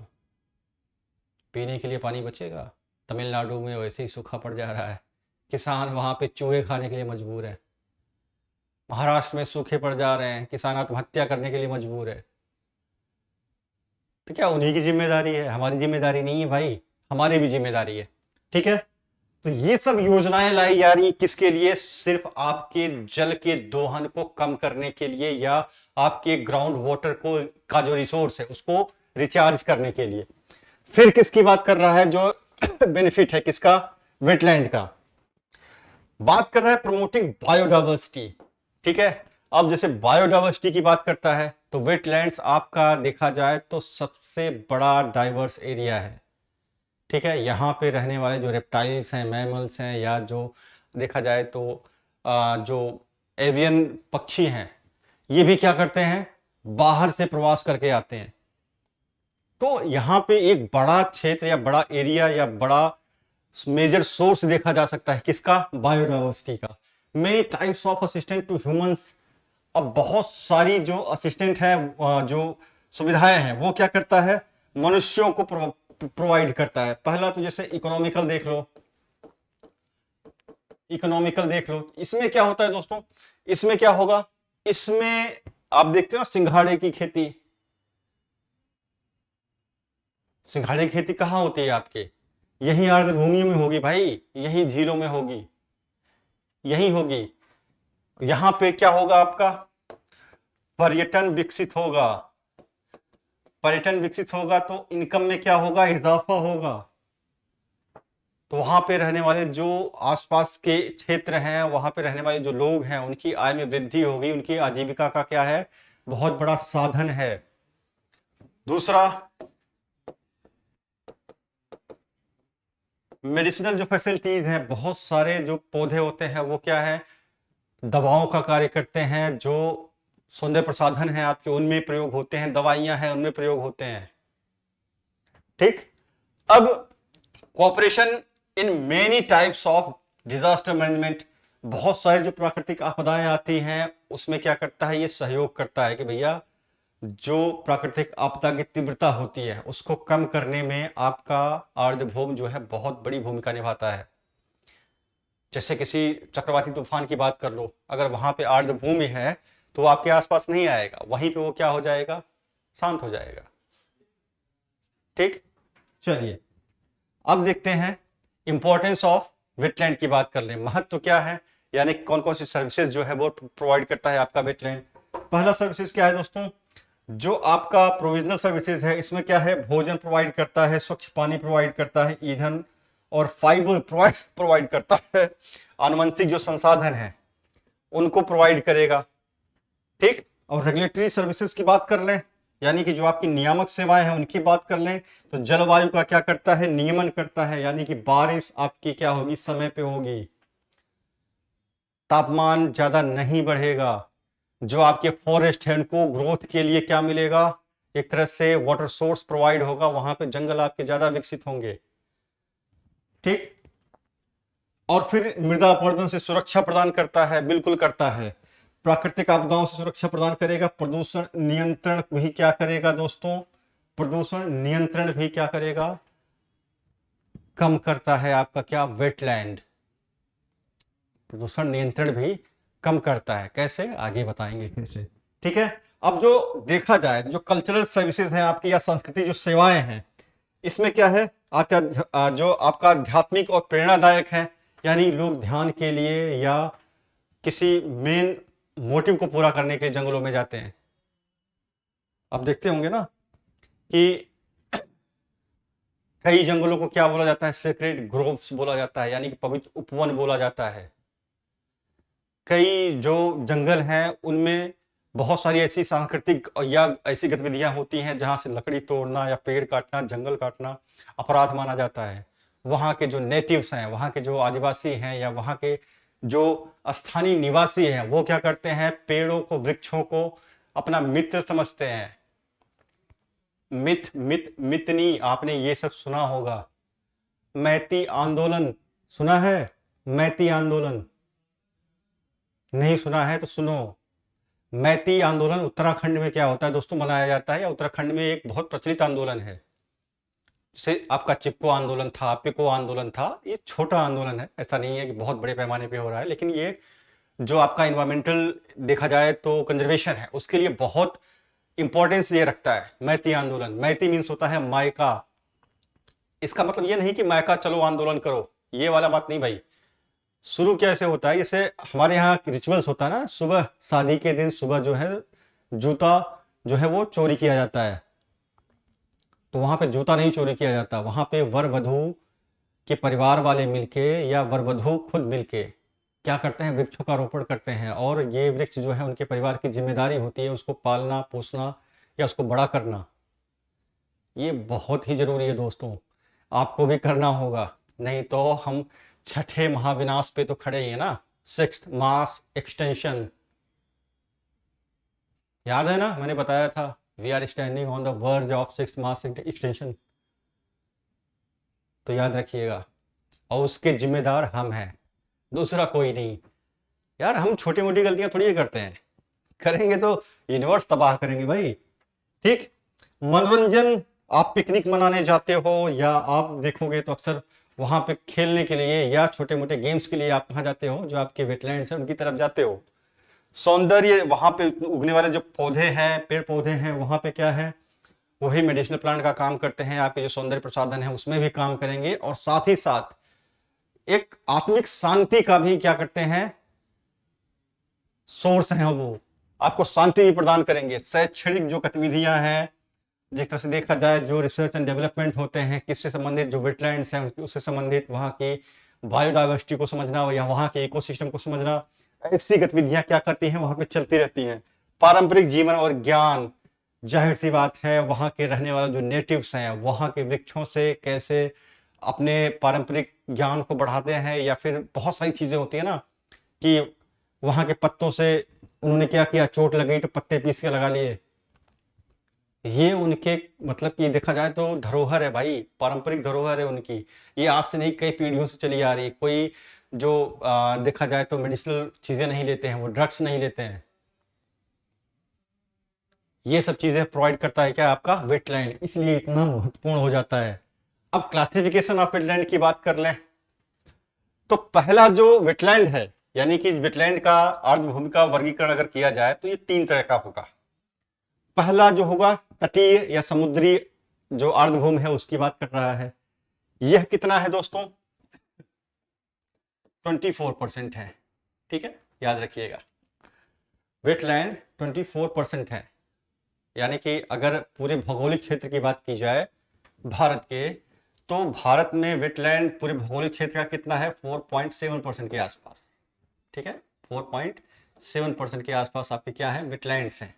पीने के लिए पानी बचेगा? तमिलनाडु में वैसे ही सूखा पड़ जा रहा है, किसान वहां पे चूहे खाने के लिए मजबूर है। महाराष्ट्र में सूखे पड़ जा रहे हैं, किसान आत्महत्या करने के लिए मजबूर है। तो क्या उन्हीं की जिम्मेदारी है? हमारी जिम्मेदारी नहीं है भाई, हमारी भी जिम्मेदारी है। ठीक है, तो ये सब योजनाएं लाई जा रही किसके लिए? सिर्फ आपके जल के दोहन को कम करने के लिए या आपके ग्राउंड वाटर को का जो रिसोर्स है उसको रिचार्ज करने के लिए। फिर किसकी बात कर रहा है? जो बेनिफिट है किसका? वेटलैंड का। बात कर रहा है प्रमोटिंग बायोडाइवर्सिटी। ठीक है, अब जैसे बायोडाइवर्सिटी की बात करता है तो वेटलैंड्स आपका देखा जाए तो सबसे बड़ा डाइवर्स एरिया है। ठीक है, यहाँ पे रहने वाले जो रेप्टाइल्स हैं, मैमल्स हैं, या जो देखा जाए तो जो एवियन पक्षी हैं, ये भी क्या करते हैं? बाहर से प्रवास करके आते हैं। तो यहाँ पे एक बड़ा क्षेत्र या बड़ा एरिया या बड़ा मेजर सोर्स देखा जा सकता है किसका? बायोडाइवर्सिटी का। Many types of assistant to humans. अब बहुत सारी जो असिस्टेंट है, जो सुविधाएं हैं, वो क्या करता है? मनुष्यों को प्रोवाइड करता है। पहला तो जैसे इकोनॉमिकल देख लो, इकोनॉमिकल देख लो। इसमें क्या होता है दोस्तों? इसमें क्या होगा? इसमें आप देखते हो सिंघाड़े की खेती। सिंघाड़े की खेती कहाँ होती है आपके? यही आर्द्र भूमियों में होगी भाई, यही झीलों में होगी, यही होगी। यहां पे क्या होगा आपका? पर्यटन विकसित होगा। पर्यटन विकसित होगा तो इनकम में क्या होगा? इजाफा होगा। तो वहां पे रहने वाले जो आसपास के क्षेत्र हैं, वहां पे रहने वाले जो लोग हैं, उनकी आय में वृद्धि होगी। उनकी आजीविका का क्या है? बहुत बड़ा साधन है। दूसरा, मेडिसिनल जो फैसिलिटीज हैं, बहुत सारे जो पौधे होते हैं वो क्या है? दवाओं का कार्य करते हैं। जो सौंदर्य प्रसाधन है आपके, उनमें प्रयोग होते हैं। दवाइयां हैं, उनमें प्रयोग होते हैं। ठीक, अब cooperation in many types of disaster management. बहुत सारे जो प्राकृतिक आपदाएं आती हैं उसमें क्या करता है? ये सहयोग करता है कि भैया जो प्राकृतिक आपदा की तीव्रता होती है उसको कम करने में आपका आर्द्रभूमि जो है बहुत बड़ी भूमिका निभाता है। जैसे किसी चक्रवाती तूफान की बात कर लो, अगर वहां पे आर्द्रभूमि है तो आपके आसपास नहीं आएगा, वहीं पे वो क्या हो जाएगा? शांत हो जाएगा। ठीक, चलिए अब देखते हैं इंपॉर्टेंस ऑफ वेटलैंड की बात कर लें। महत्व क्या है, यानी कौन कौन सी सर्विसेज जो है वो प्रोवाइड करता है आपका वेटलैंड। पहला सर्विसेज क्या है दोस्तों? जो आपका प्रोविजनल सर्विसेज है, इसमें क्या है? भोजन प्रोवाइड करता है, स्वच्छ पानी प्रोवाइड करता है, ईंधन और फाइबर प्रोवाइड करता है। आनुवंशिक जो संसाधन है उनको प्रोवाइड करेगा। ठीक, और रेगुलेटरी सर्विसेज की बात कर लें, यानी कि जो आपकी नियामक सेवाएं हैं उनकी बात कर लें, तो जलवायु का क्या करता है? नियमन करता है, यानी कि बारिश आपकी क्या होगी? समय पे होगी। तापमान ज्यादा नहीं बढ़ेगा। जो आपके फॉरेस्ट है उनको ग्रोथ के लिए क्या मिलेगा? एक तरह से वाटर सोर्स प्रोवाइड होगा, वहां पे जंगल आपके ज्यादा विकसित होंगे। ठीक, और फिर मृदा अपरदन से सुरक्षा प्रदान करता है, बिल्कुल करता है। प्राकृतिक आपदाओं से सुरक्षा प्रदान करेगा। प्रदूषण नियंत्रण भी क्या करेगा दोस्तों? प्रदूषण नियंत्रण भी क्या करेगा? कम करता है आपका क्या, वेटलैंड। प्रदूषण नियंत्रण भी कम करता है। कैसे, आगे बताएंगे कैसे। ठीक है। अब जो देखा जाए, जो कल्चरल सर्विसेज हैं आपकी या संस्कृति जो सेवाएं हैं, इसमें क्या है, जो आपका आध्यात्मिक और प्रेरणादायक है, यानी लोग ध्यान के लिए या किसी मेन मोटिव को पूरा करने के लिए जंगलों में जाते हैं। आप देखते होंगे ना कि कई जंगलों को क्या बोला जाता है, सेक्रेड ग्रोव्स बोला जाता है, यानी कि पवित्र उपवन बोला जाता है। कई जो जंगल हैं उनमें बहुत सारी ऐसी सांस्कृतिक या ऐसी गतिविधियां होती हैं जहां से लकड़ी तोड़ना या पेड़ काटना, जंगल काटना अपराध माना जाता है। वहां के जो नेटिव्स हैं, वहां के जो आदिवासी हैं या वहां के जो स्थानीय निवासी हैं, वो क्या करते हैं, पेड़ों को, वृक्षों को अपना मित्र समझते हैं। मितनी, आपने ये सब सुना होगा। मैती आंदोलन सुना है? मैती आंदोलन नहीं सुना है तो सुनो। मैती आंदोलन उत्तराखंड में क्या होता है दोस्तों, मनाया जाता है, या उत्तराखंड में एक बहुत प्रचलित आंदोलन है। जैसे आपका चिपको आंदोलन था, पिको आंदोलन था, ये छोटा आंदोलन है, ऐसा नहीं है कि बहुत बड़े पैमाने पे हो रहा है, लेकिन ये जो आपका इन्वायरमेंटल देखा जाए तो कंजर्वेशन है, उसके लिए बहुत इंपॉर्टेंस ये रखता है मैती आंदोलन। मैती मीन्स होता है मायका। इसका मतलब ये नहीं कि मायका चलो आंदोलन करो, ये वाला बात नहीं भाई। शुरू कैसे होता है, जैसे हमारे यहाँ रिचुअल्स होता है ना, सुबह शादी के दिन सुबह जो है जूता जो है वो चोरी किया जाता है। तो वहां पे जूता नहीं चोरी किया जाता, वहां पे वर वधू के परिवार वाले मिलके या वर वधू खुद मिलके क्या करते हैं, वृक्षों का रोपण करते हैं। और ये वृक्ष जो है उनके परिवार की जिम्मेदारी होती है उसको पालना पोसना या उसको बड़ा करना। ये बहुत ही जरूरी है दोस्तों, आपको भी करना होगा, नहीं तो हम छठे महाविनाश पे तो खड़े ही है ना। सिक्स्थ मास एक्सटेंशन याद है ना, मैंने बताया था, we are standing on the verge of sixth mass extension, तो याद रखिएगा। और उसके जिम्मेदार हम हैं, दूसरा कोई नहीं। यार हम छोटी मोटी गलतियां थोड़ी करते हैं, करेंगे तो यूनिवर्स तबाह करेंगे भाई। ठीक। मनोरंजन, आप पिकनिक मनाने जाते हो या आप देखोगे तो अक्सर वहां पे खेलने के लिए या छोटे मोटे गेम्स के लिए आप कहाँ जाते हो, जो आपके वेटलैंड्स हैं उनकी तरफ जाते हो। सौंदर्य, वहां पे उगने वाले जो पौधे हैं, पेड़ पौधे हैं, वहां पे क्या है, वही मेडिसिनल प्लांट का काम करते हैं, आपके जो सौंदर्य प्रसाधन है उसमें भी काम करेंगे, और साथ ही साथ एक आत्मिक शांति का भी क्या करते हैं, सोर्स हैं, वो आपको शांति भी प्रदान करेंगे। शैक्षणिक जो गतिविधियां हैं, जिस तरह से देखा जाए जो रिसर्च एंड डेवलपमेंट होते हैं, किससे संबंधित, जो वेटलैंड्स हैं उससे संबंधित, वहाँ की बायोडाइवर्सिटी को समझना या वहाँ के इकोसिस्टम को समझना, ऐसी गतिविधियां क्या करती हैं, वहाँ पे चलती रहती हैं। पारंपरिक जीवन और ज्ञान, जाहिर सी बात है वहाँ के रहने वाले जो नेटिव्स हैं, वहाँ के वृक्षों से कैसे अपने पारंपरिक ज्ञान को बढ़ाते हैं, या फिर बहुत सारी चीजें होती है ना कि वहाँ के पत्तों से उन्होंने क्या किया, चोट लग गई तो पत्ते पीस के लगा लिए। ये उनके मतलब कि देखा जाए तो धरोहर है भाई, पारंपरिक धरोहर है उनकी। ये आज से नहीं, कई पीढ़ियों से चली आ रही। कोई जो देखा जाए तो मेडिसिनल चीजें नहीं लेते हैं, वो ड्रग्स नहीं लेते हैं। ये सब चीजें प्रोवाइड करता है क्या, आपका वेटलैंड, इसलिए इतना महत्वपूर्ण हो जाता है। अब क्लासिफिकेशन ऑफ वेटलैंड की बात कर लें तो पहला जो वेटलैंड है, यानी कि वेटलैंड का आर्द्रभूमि का वर्गीकरण अगर किया जाए तो ये 3 तरह का होगा। पहला जो होगा तटीय या समुद्री जो आर्द्रभूमि है उसकी बात कर रहा है। यह कितना है दोस्तों, 24% है। ठीक है, याद रखिएगा, वेटलैंड 24% है। यानी कि अगर पूरे भौगोलिक क्षेत्र की बात की जाए भारत के, तो भारत में वेटलैंड पूरे भौगोलिक क्षेत्र का कितना है, 4.7% के आसपास। ठीक है, 4.7% के आसपास आपके क्या है, वेटलैंड्स हैं।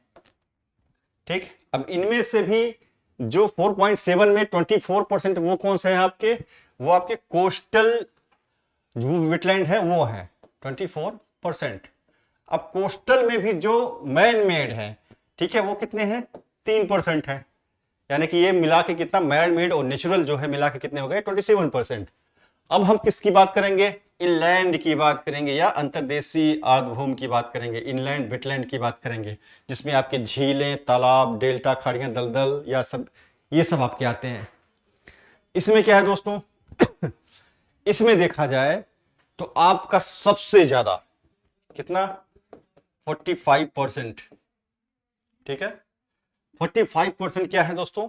ठीक। अब इनमें से भी जो 4.7 में 24% वो कौन से हैं आपके, वो आपके कोस्टल जो वेटलैंड है वो है 24%। अब कोस्टल में भी जो मैन मेड है, ठीक है, वो कितने हैं, 3% है। यानी कि ये मिला के कितना, मैन मेड और नेचुरल जो है मिला के कितने हो गए, 27%। अब हम किसकी बात करेंगे, इनलैंड की बात करेंगे या अंतर्देशीय आर्द्रभूमि की बात करेंगे, इनलैंड वेटलैंड की बात करेंगे, जिसमें आपके झीलें, तालाब, डेल्टा, खाड़ियां, दलदल या सब, ये सब आपके आते हैं। इसमें क्या है दोस्तों इसमें देखा जाए तो आपका सबसे ज्यादा कितना 45%। ठीक है, 45% क्या है दोस्तों,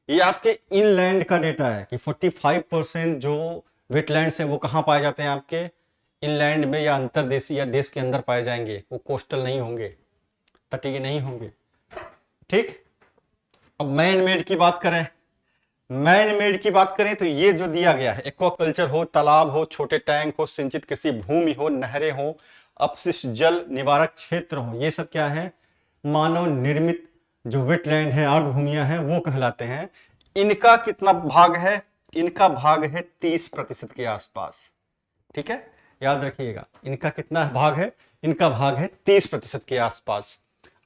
ये आपके इनलैंड का डेटा है कि 45% जो वेटलैंड्स हैं वो कहां पाए जाते हैं, आपके इनलैंड में या अंतरदेशीय या देश के अंदर पाए जाएंगे, वो कोस्टल नहीं होंगे, तटीय नहीं होंगे। ठीक, अब मैन मेड की बात करें, मैन मेड की बात करें तो ये जो दिया गया है, एक्वाकल्चर हो, तालाब हो, छोटे टैंक हो, सिंचित कृषि भूमि हो, नहरें हो, अपशिष्ट जल निवारक क्षेत्र हो, ये सब क्या है, मानव निर्मित जो वेटलैंड है, अर्ध भूमियां हैं, वो कहलाते हैं। इनका कितना भाग है, इनका भाग है 30% के आसपास। ठीक है, याद रखिएगा, इनका कितना भाग है, इनका भाग है 30% के आसपास।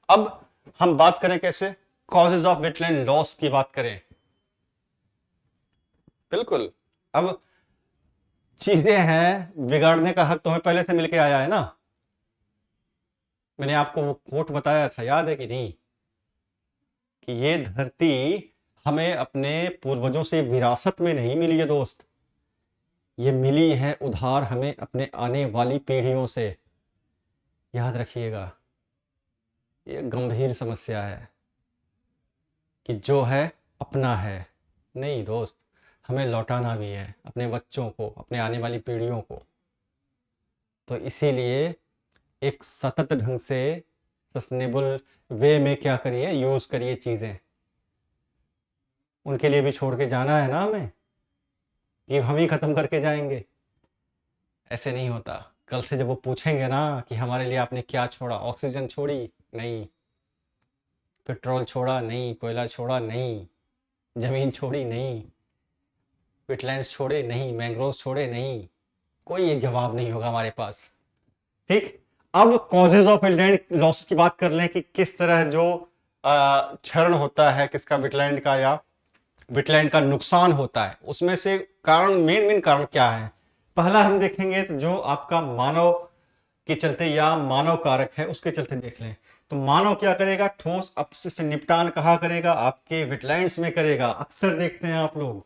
अब हम बात करें कैसे, कॉजेज ऑफ वेटलैंड लॉस की बात करें, बिल्कुल। अब चीजें हैं, बिगाड़ने का हक तुम्हें पहले से मिलके आया है ना, मैंने आपको वो कोट बताया था, याद है कि नहीं, कि ये धरती हमें अपने पूर्वजों से विरासत में नहीं मिली है दोस्त, ये मिली है उधार हमें अपने आने वाली पीढ़ियों से। याद रखिएगा, ये गंभीर समस्या है कि जो है अपना है नहीं दोस्त, हमें लौटाना भी है अपने बच्चों को, अपने आने वाली पीढ़ियों को। तो इसीलिए एक सतत ढंग से सस्टेनेबल वे में क्या करिए, यूज करिए चीजें। उनके लिए भी छोड़ के जाना है ना हमें, कि हम ही खत्म करके जाएंगे, ऐसे नहीं होता। कल से जब वो पूछेंगे ना कि हमारे लिए आपने क्या छोड़ा, ऑक्सीजन छोड़ी नहीं, पेट्रोल छोड़ा नहीं, कोयला छोड़ा नहीं, जमीन छोड़ी नहीं, वेटलैंड्स छोड़े नहीं, मैंग्रोव छोड़े नहीं, कोई एक जवाब नहीं होगा हमारे पास। ठीक, अब कॉजेज ऑफ वेटलैंड लॉस की बात कर लें कि किस तरह जो क्षरण होता है किसका, वेटलैंड का या वेटलैंड का नुकसान होता है, उसमें से कारण, मेन कारण क्या है। पहला हम देखेंगे तो जो आपका मानव के चलते या मानव कारक है उसके चलते देख लें तो मानव क्या करेगा, ठोस अपशिष्ट निपटान कहाँ करेगा, आपके वेटलैंड्स में करेगा। अक्सर देखते हैं आप लोग,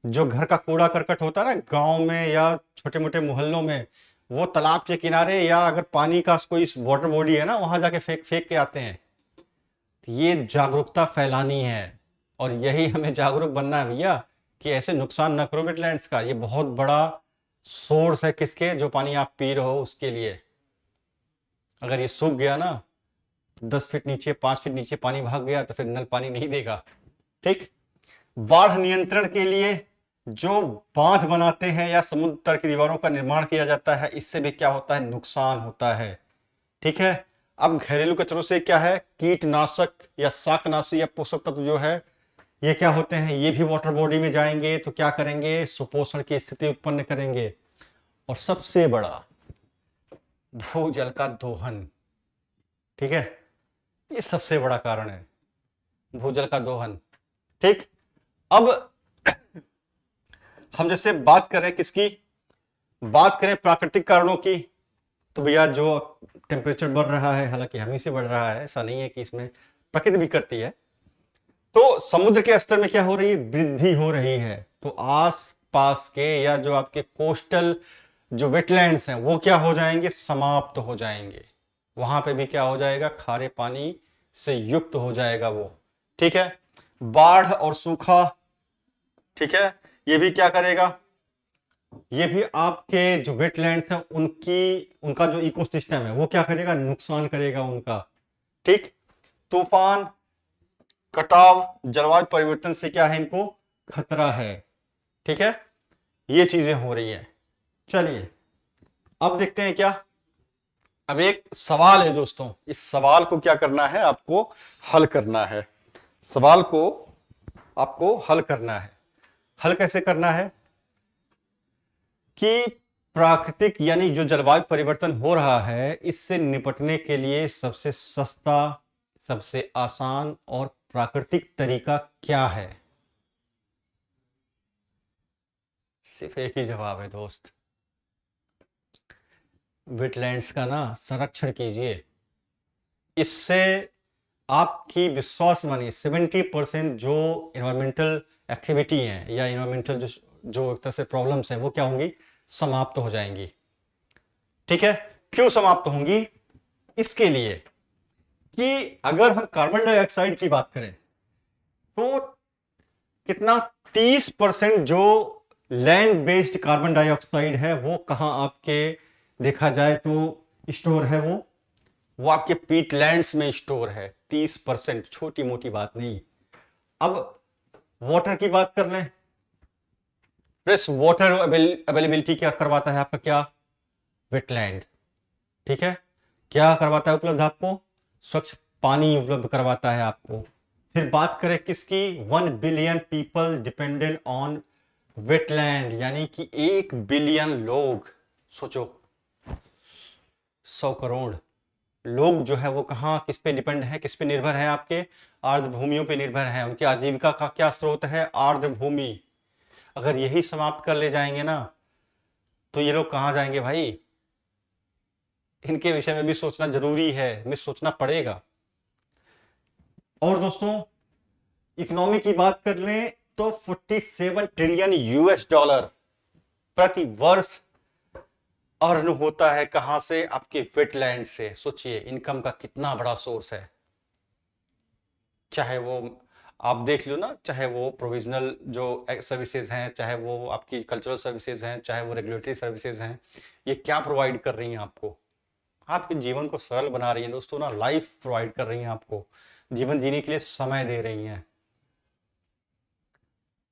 जो घर का कूड़ा करकट होता है ना गांव में या छोटे मोटे मोहल्लों में, वो तालाब के किनारे या अगर पानी का कोई वाटर बॉडी है ना, वहां जाके फेंक फेंक के आते हैं। तो ये जागरूकता फैलानी है और यही हमें जागरूक बनना है भैया, कि ऐसे नुकसान ना करो वेटलैंड्स का। ये बहुत बड़ा सोर्स है किसके, जो पानी आप पी रहे हो उसके लिए। अगर ये सूख गया ना, 10 फीट नीचे, 5 फीट नीचे पानी भाग गया तो फिर नल पानी नहीं देगा। ठीक, बाढ़ नियंत्रण के लिए जो बांध बनाते हैं या समुद्र तल की दीवारों का निर्माण किया जाता है, इससे भी क्या होता है, नुकसान होता है। ठीक है, अब घरेलू कचरों से क्या है, कीटनाशक या शाकनाशी या पोषक तत्व जो है, ये क्या होते हैं, ये भी वाटर बॉडी में जाएंगे तो क्या करेंगे, सुपोषण की स्थिति उत्पन्न करेंगे। और सबसे बड़ा, भूजल का दोहन। ठीक है, ये सबसे बड़ा कारण है, भूजल का दोहन। ठीक, अब हम जैसे बात करें किसकी, बात करें प्राकृतिक कारणों की, तो भैया जो टेम्परेचर बढ़ रहा है, हालांकि हम ही से बढ़ रहा है, ऐसा नहीं है कि इसमें प्रकृति भी करती है। तो समुद्र के स्तर में क्या हो रही है, वृद्धि हो रही है। तो आस पास के या जो आपके कोस्टल जो वेटलैंड्स हैं वो क्या हो जाएंगे, समाप्त हो जाएंगे। वहां पे भी क्या हो जाएगा, खारे पानी से युक्त हो जाएगा वो। ठीक है, बाढ़ और सूखा, ठीक है, ये भी क्या करेगा, ये भी आपके जो वेटलैंड्स हैं उनका जो इकोसिस्टम है वो क्या करेगा, नुकसान करेगा उनका। ठीक, तूफान, कटाव, जलवायु परिवर्तन से क्या है, इनको खतरा है। ठीक है, ये चीजें हो रही हैं। चलिए अब देखते हैं क्या, अब एक सवाल है दोस्तों, इस सवाल को क्या करना है, आपको हल करना है। सवाल को आपको हल करना है। हल कैसे करना है कि प्राकृतिक यानी जो जलवायु परिवर्तन हो रहा है, इससे निपटने के लिए सबसे सस्ता, सबसे आसान और प्राकृतिक तरीका क्या है। सिर्फ एक ही जवाब है दोस्त, वेटलैंड्स का ना संरक्षण कीजिए। इससे आपकी विश्वास मानिए 70% जो इन्वायरमेंटल एक्टिविटी है या इन्वायरमेंटल जो जो एक तरह से प्रॉब्लम्स हैं वो क्या होंगी, समाप्त हो जाएंगी। ठीक है, क्यों समाप्त होंगी? इसके लिए कि अगर हम कार्बन डाइऑक्साइड की बात करें तो कितना 30% जो लैंड बेस्ड कार्बन डाइऑक्साइड है वो कहां आपके देखा जाए तो स्टोर है, वो आपके पीटलैंड्स में स्टोर है। 30%, छोटी मोटी बात नहीं। अब वाटर की बात कर लें, फ्रेश वाटर अवेलेबिलिटी क्या करवाता है आपका, क्या, वेटलैंड। ठीक है, क्या करवाता है उपलब्ध आपको, स्वच्छ पानी उपलब्ध करवाता है आपको। फिर बात करें किसकी, 1 billion people dependent on wetland, यानी कि 1 बिलियन लोग, सोचो 100 करोड़ लोग जो है वो कहाँ, किस पे डिपेंड है, किस पे निर्भर है, आपके आर्द्र भूमियों पे निर्भर है। उनकी आजीविका का क्या स्रोत है, आर्द्र भूमि। अगर यही समाप्त कर ले जाएंगे ना तो ये लोग कहाँ जाएंगे भाई, इनके विषय में भी सोचना जरूरी है, हमें सोचना पड़ेगा। और दोस्तों इकोनॉमी की बात कर लें तो 47 ट्रिलियन यूएस डॉलर प्रति वर्ष अर्न होता है, कहां से, आपके वेटलैंड से। सोचिए इनकम का कितना बड़ा सोर्स है। चाहे वो आप देख लो ना, चाहे वो प्रोविजनल जो सर्विसेज हैं, चाहे वो आपकी कल्चरल सर्विसेज हैं, चाहे वो रेगुलेटरी सर्विसेज हैं, ये क्या प्रोवाइड कर रही हैं आपको, आपके जीवन को सरल बना रही हैं दोस्तों ना, लाइफ प्रोवाइड कर रही हैं आपको, जीवन जीने के लिए समय दे रही हैं।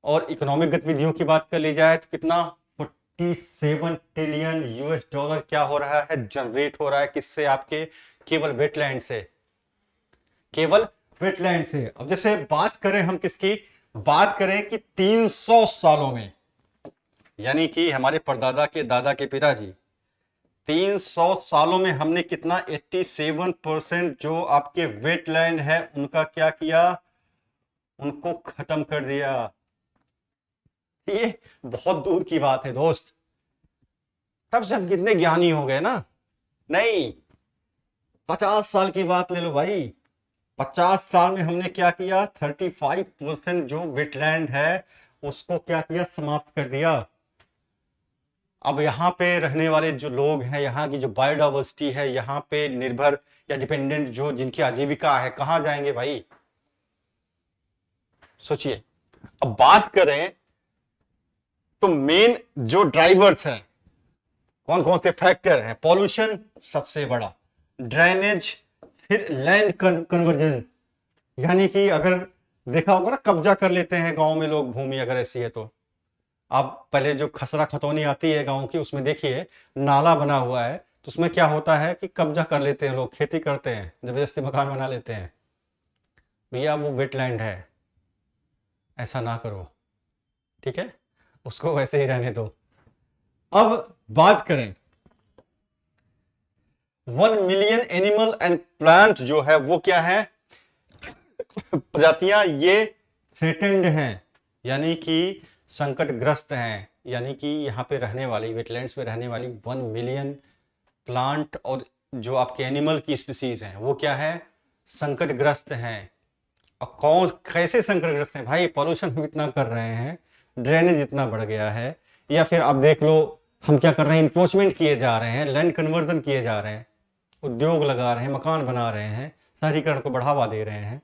और इकोनॉमिक गतिविधियों की बात कर ली जाए तो कितना, 47 ट्रिलियन यूएस डॉलर क्या हो रहा है, जनरेट हो रहा है, किससे, आपके केवल वेटलैंड से, केवल वेटलैंड से। अब जैसे बात करें हम किसकी, बात करें कि 300 सालों में, यानी कि हमारे परदादा के दादा के पिताजी, 300 सालों में हमने कितना, 87% जो आपके वेटलैंड है उनका क्या किया, उनको खत्म कर दिया। ये बहुत दूर की बात है दोस्त, तब से हम कितने ज्ञानी हो गए ना। नहीं, 50 साल की बात ले लो भाई, 50 साल में हमने क्या किया, 35% जो वेटलैंड है उसको क्या किया, समाप्त कर दिया। अब यहाँ पे रहने वाले जो लोग हैं, यहाँ की जो बायोडाइवर्सिटी है, यहाँ पे निर्भर या डिपेंडेंट जो जिनकी आजीविका है, कहाँ जाएंगे भाई, सोचिए। अब बात करें तो मेन जो ड्राइवर्स हैं, कौन कौन से फैक्टर हैं, पॉल्यूशन सबसे बड़ा, ड्रेनेज, फिर लैंड कन्वर्जन, यानी कि अगर देखा होगा ना, कब्जा कर लेते हैं गांव में लोग भूमि, अगर ऐसी है तो आप पहले जो खसरा खतौनी आती है गांव की, उसमें देखिए नाला बना हुआ है, तो उसमें क्या होता है कि कब्जा कर लेते हैं लोग, खेती करते हैं, जबरदस्ती मकान बना लेते हैं। भैया वो वेटलैंड है, ऐसा ना करो, ठीक है, उसको वैसे ही रहने दो। अब बात करें 1 मिलियन एनिमल एंड प्लांट जो है वो क्या है, प्रजातियां ये थ्रेटेंड हैं, यानी कि संकटग्रस्त हैं, यानी कि यहाँ पे रहने वाली, वेटलैंड्स में रहने वाली 1 मिलियन प्लांट और जो आपके एनिमल की स्पीसीज हैं वो क्या है, संकटग्रस्त हैं। और कौन, कैसे संकटग्रस्त हैं भाई, पॉल्यूशन हम इतना कर रहे हैं, ड्रेनेज इतना बढ़ गया है, या फिर आप देख लो हम क्या कर रहे हैं, इंक्रोचमेंट किए जा रहे हैं, लैंड कन्वर्जन किए जा रहे हैं, उद्योग लगा रहे हैं, मकान बना रहे हैं, शहरीकरण को बढ़ावा दे रहे हैं।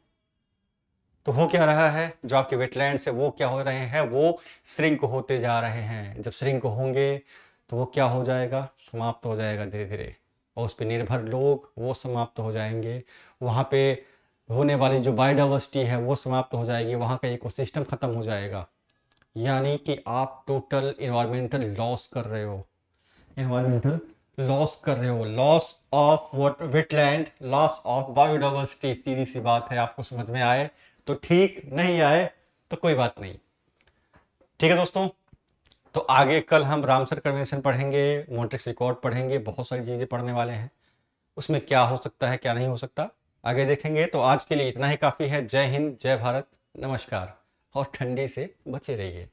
तो हो क्या रहा है, जो आपके वेटलैंड्स है वो क्या हो रहे हैं, वो श्रिंक होते जा रहे हैं। जब श्रिंक होंगे तो वो क्या हो जाएगा, समाप्त हो जाएगा धीरे धीरे, और उस पर निर्भर लोग वो समाप्त हो जाएंगे, वहाँ पे होने वाली जो बायोडाइवर्सिटी है वो समाप्त हो जाएगी, वहाँ का इकोसिस्टम खत्म हो जाएगा। यानी कि आप टोटल इन्वायरमेंटल लॉस कर रहे हो, इन्वायरमेंटल लॉस कर रहे हो, loss of wetland, loss of biodiversity. सीधी सी बात है, आपको समझ में आए तो ठीक, नहीं आए तो कोई बात नहीं। ठीक है दोस्तों, तो आगे कल हम रामसर कन्वेंशन पढ़ेंगे, मॉन्ट्रिक्स रिकॉर्ड पढ़ेंगे, बहुत सारी चीज़ें पढ़ने वाले हैं, उसमें क्या हो सकता है क्या नहीं हो सकता आगे देखेंगे। तो आज के लिए इतना ही काफ़ी है। जय हिंद, जय भारत, नमस्कार, और ठंडी से बचे रहिए।